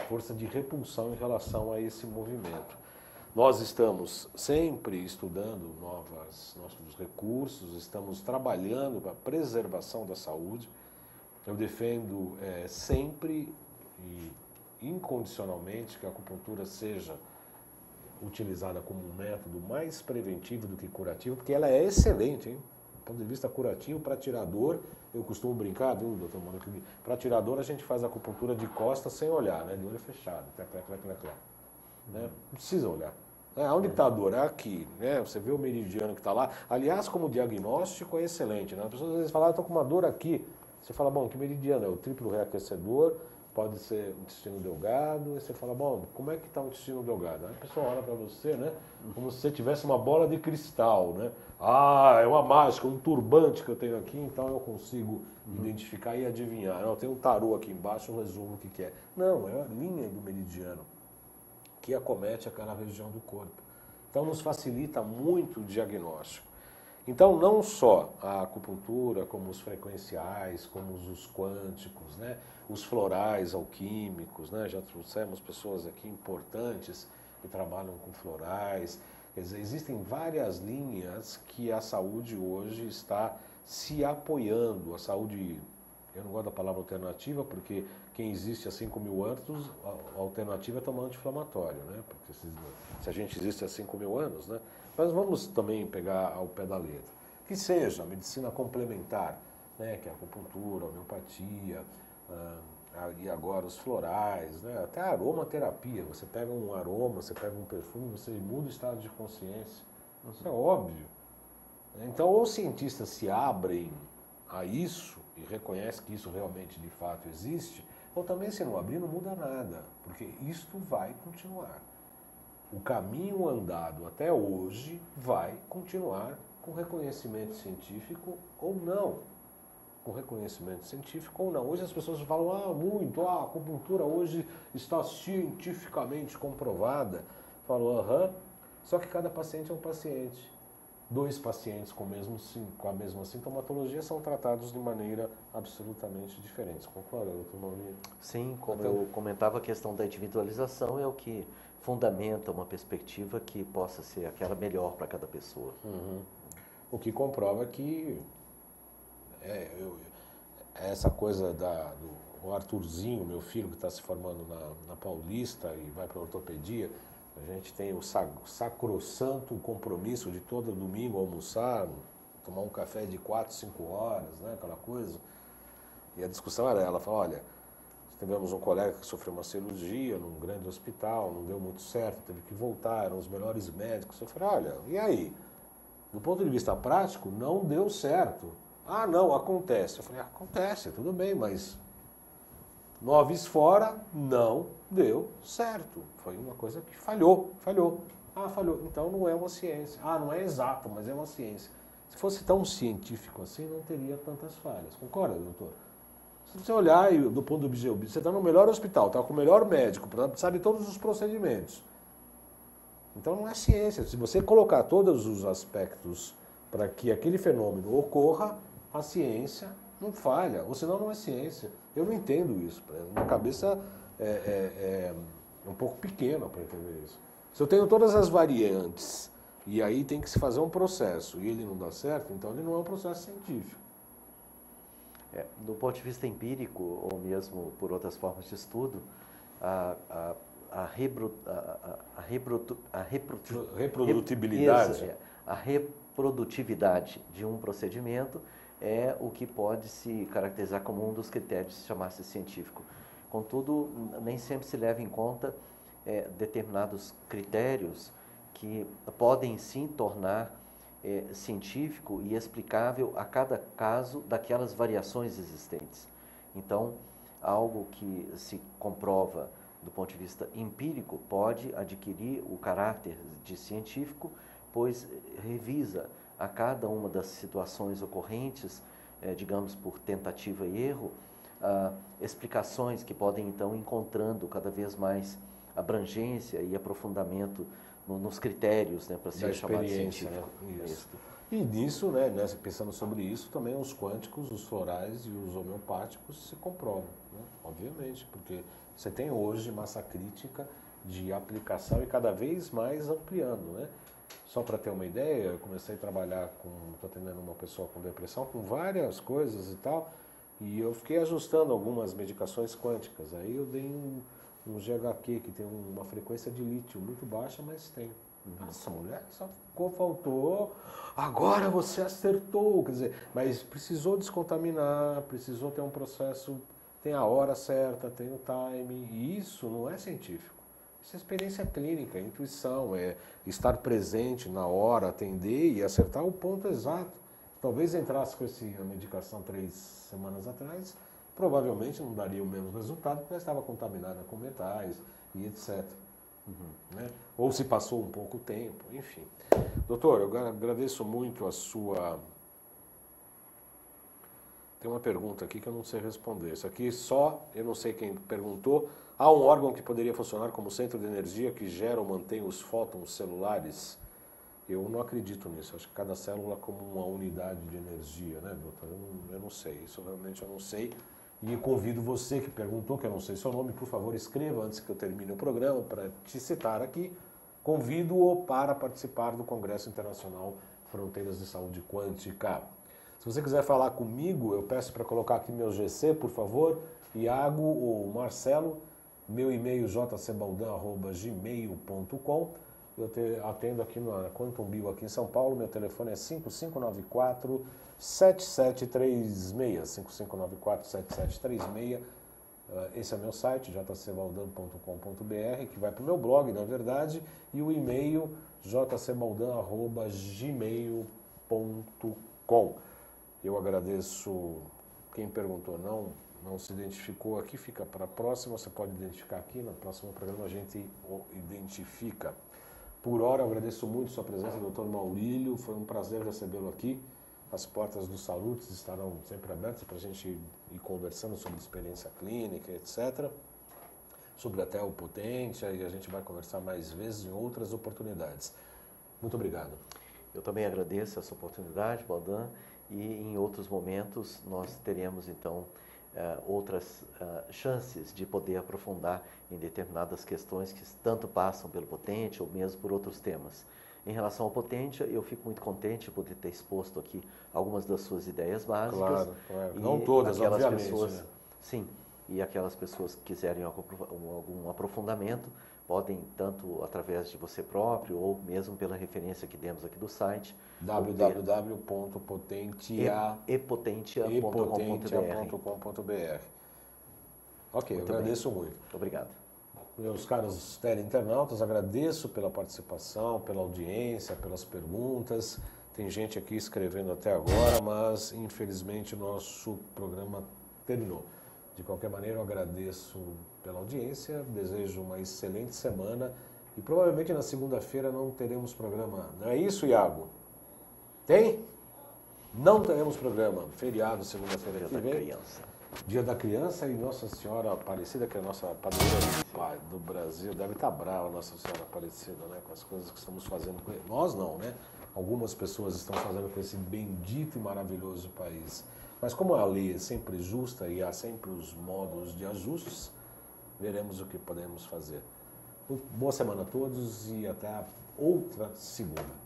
força de repulsão em relação a esse movimento. Nós estamos sempre estudando novos recursos, estamos trabalhando para a preservação da saúde. Eu defendo sempre e incondicionalmente que a acupuntura seja utilizada como um método mais preventivo do que curativo, porque ela é excelente, hein? Do ponto de vista curativo, para tirar dor, eu costumo brincar, viu, doutor Mônica? Para tirar dor a gente faz acupuntura de costas sem olhar, né? De olho fechado, né? Não precisa olhar. Onde está a dor? É aqui, né? Você vê o meridiano que está lá. Aliás, como diagnóstico é excelente, né? As pessoas às vezes falam, estou com uma dor aqui. Você fala, bom, que meridiano? É o triplo reaquecedor, pode ser o intestino delgado. E você fala, bom, como é que está o intestino delgado? Aí a pessoa olha para você, né? Como se você tivesse uma bola de cristal, né? É uma mágica, um turbante que eu tenho aqui, então eu consigo identificar e adivinhar. Não, tem um tarô aqui embaixo, eu resumo o que é. Não, é a linha do meridiano que acomete aquela região do corpo. Então nos facilita muito o diagnóstico. Então, não só a acupuntura, como os frequenciais, como os quânticos, né? Os florais alquímicos, né? Já trouxemos pessoas aqui importantes que trabalham com florais. Quer dizer, existem várias linhas que a saúde hoje está se apoiando. A saúde, eu não gosto da palavra alternativa, porque quem existe há 5.000 anos, a alternativa é tomar anti-inflamatório, né? Porque se a gente existe há 5.000 anos, né? Mas vamos também pegar ao pé da letra. Que seja a medicina complementar, né? Que é a acupuntura, a homeopatia, e agora os florais, né? Até a aromaterapia. Você pega um aroma, você pega um perfume, você muda o estado de consciência. Isso é óbvio. Então, ou os cientistas se abrem a isso e reconhecem que isso realmente, de fato, existe, ou também, se não abrir, não muda nada, porque isto vai continuar. O caminho andado até hoje vai continuar com reconhecimento científico ou não. Com reconhecimento científico ou não. Hoje as pessoas falam, a acupuntura hoje está cientificamente comprovada. Falam, só que cada paciente é um paciente. 2 pacientes com a mesma sintomatologia são tratados de maneira absolutamente diferente. Concorda, doutor Maurinho? Sim, como eu comentava, a questão da individualização é o que fundamenta uma perspectiva que possa ser aquela melhor para cada pessoa. O que comprova que essa coisa do Arthurzinho, meu filho, que está se formando na Paulista e vai para a ortopedia, a gente tem o sacrossanto compromisso de todo domingo almoçar, tomar um café de 4, 5 horas, né, aquela coisa. E a discussão era ela, falou, olha, tivemos um colega que sofreu uma cirurgia num grande hospital, não deu muito certo, teve que voltar, eram os melhores médicos. Eu falei, olha, e aí? Do ponto de vista prático, não deu certo. Ah, não, acontece. Eu falei, acontece, tudo bem, mas 9 fora, não deu certo. Foi uma coisa que falhou. Ah, falhou. Então não é uma ciência. Ah, não é exato, mas é uma ciência. Se fosse tão científico assim, não teria tantas falhas. Concorda, doutor? Se você olhar do ponto de vista, você está no melhor hospital, está com o melhor médico, sabe todos os procedimentos. Então não é ciência. Se você colocar todos os aspectos para que aquele fenômeno ocorra, a ciência não falha, ou senão não é ciência. Eu não entendo isso. Minha cabeça é um pouco pequena para entender isso. Se eu tenho todas as variantes e aí tem que se fazer um processo e ele não dá certo, então ele não é um processo científico. Do ponto de vista empírico, ou mesmo por outras formas de estudo, a reprodutividade de um procedimento é o que pode se caracterizar como um dos critérios de chamar-se científico. Contudo, nem sempre se leva em conta determinados critérios que podem sim tornar científico e explicável a cada caso daquelas variações existentes. Então, algo que se comprova do ponto de vista empírico pode adquirir o caráter de científico, pois revisa a cada uma das situações ocorrentes, digamos por tentativa e erro, explicações que podem então encontrando cada vez mais abrangência e aprofundamento nos critérios, né, para ser chamado científico. Né? Isso. E nisso, né, pensando sobre isso, também os quânticos, os florais e os homeopáticos se comprovam, né? Obviamente, porque você tem hoje massa crítica de aplicação e cada vez mais ampliando, né? Só para ter uma ideia, eu comecei a trabalhar estou atendendo uma pessoa com depressão, com várias coisas e tal, e eu fiquei ajustando algumas medicações quânticas. Aí eu dei um GHQ que tem uma frequência de lítio muito baixa, mas tem. Nossa, mulher, só faltou, agora você acertou, quer dizer, mas precisou descontaminar, precisou ter um processo, tem a hora certa, tem o time, e isso não é científico. Isso é experiência clínica, é intuição, é estar presente na hora, atender e acertar o ponto exato. Talvez entrasse com essa medicação 3 semanas atrás, provavelmente não daria o mesmo resultado, porque ela estava contaminada com metais e etc. Né? Ou se passou um pouco tempo, enfim. Doutor, eu agradeço muito a sua... Tem uma pergunta aqui que eu não sei responder. Isso aqui eu não sei quem perguntou. Há um órgão que poderia funcionar como centro de energia que gera ou mantém os fótons celulares? Eu não acredito nisso. Acho que cada célula é como uma unidade de energia, né, doutor? Eu não sei. Isso realmente eu não sei. E convido você que perguntou, que eu não sei seu nome, por favor, escreva antes que eu termine o programa para te citar aqui. Convido-o para participar do Congresso Internacional Fronteiras de Saúde Quântica. Se você quiser falar comigo, eu peço para colocar aqui meu GC, por favor, Iago ou Marcelo, meu e-mail jcbaldan@gmail.com. Eu atendo aqui na Quantum Bio aqui em São Paulo, meu telefone é 5594-7736, 5594-7736. Esse é meu site, jcbaldan.com.br, que vai para o meu blog, na verdade, e o e-mail jcbaldan@gmail.com. Eu agradeço quem perguntou, não se identificou aqui, fica para a próxima, você pode identificar aqui, no próximo programa a gente o identifica. Por hora, eu agradeço muito sua presença, doutor Maurílio, foi um prazer recebê-lo aqui. As portas do Salutes estarão sempre abertas para a gente ir conversando sobre experiência clínica, etc. Sobre até o Potência, e a gente vai conversar mais vezes em outras oportunidades. Muito obrigado. Eu também agradeço essa oportunidade, Baldan, e em outros momentos nós teremos, então, outras chances de poder aprofundar em determinadas questões que tanto passam pelo Potente ou mesmo por outros temas. Em relação ao Potente, eu fico muito contente de poder ter exposto aqui algumas das suas ideias básicas. Claro, claro. Não todas, obviamente. Pessoas, né? Sim, e aquelas pessoas que quiserem algum aprofundamento, podem, tanto através de você próprio ou mesmo pela referência que demos aqui do site, www.potentia.com.br. Ok, eu agradeço muito. Obrigado. Meus caros teleinternautas, agradeço pela participação, pela audiência, pelas perguntas. Tem gente aqui escrevendo até agora, mas infelizmente o nosso programa terminou. De qualquer maneira, eu agradeço pela audiência, desejo uma excelente semana e provavelmente na segunda-feira não teremos programa. Não é isso, Iago? Tem? Não teremos programa. Feriado, segunda-feira que vem. Dia da Criança e Nossa Senhora Aparecida, que é a nossa padroeira do Brasil. Deve estar brava a Nossa Senhora Aparecida, né? Com as coisas que estamos fazendo com ele. Nós não, né? Algumas pessoas estão fazendo com esse bendito e maravilhoso país. Mas como a lei é sempre justa e há sempre os modos de ajustes, veremos o que podemos fazer. Boa semana a todos e até a outra segunda.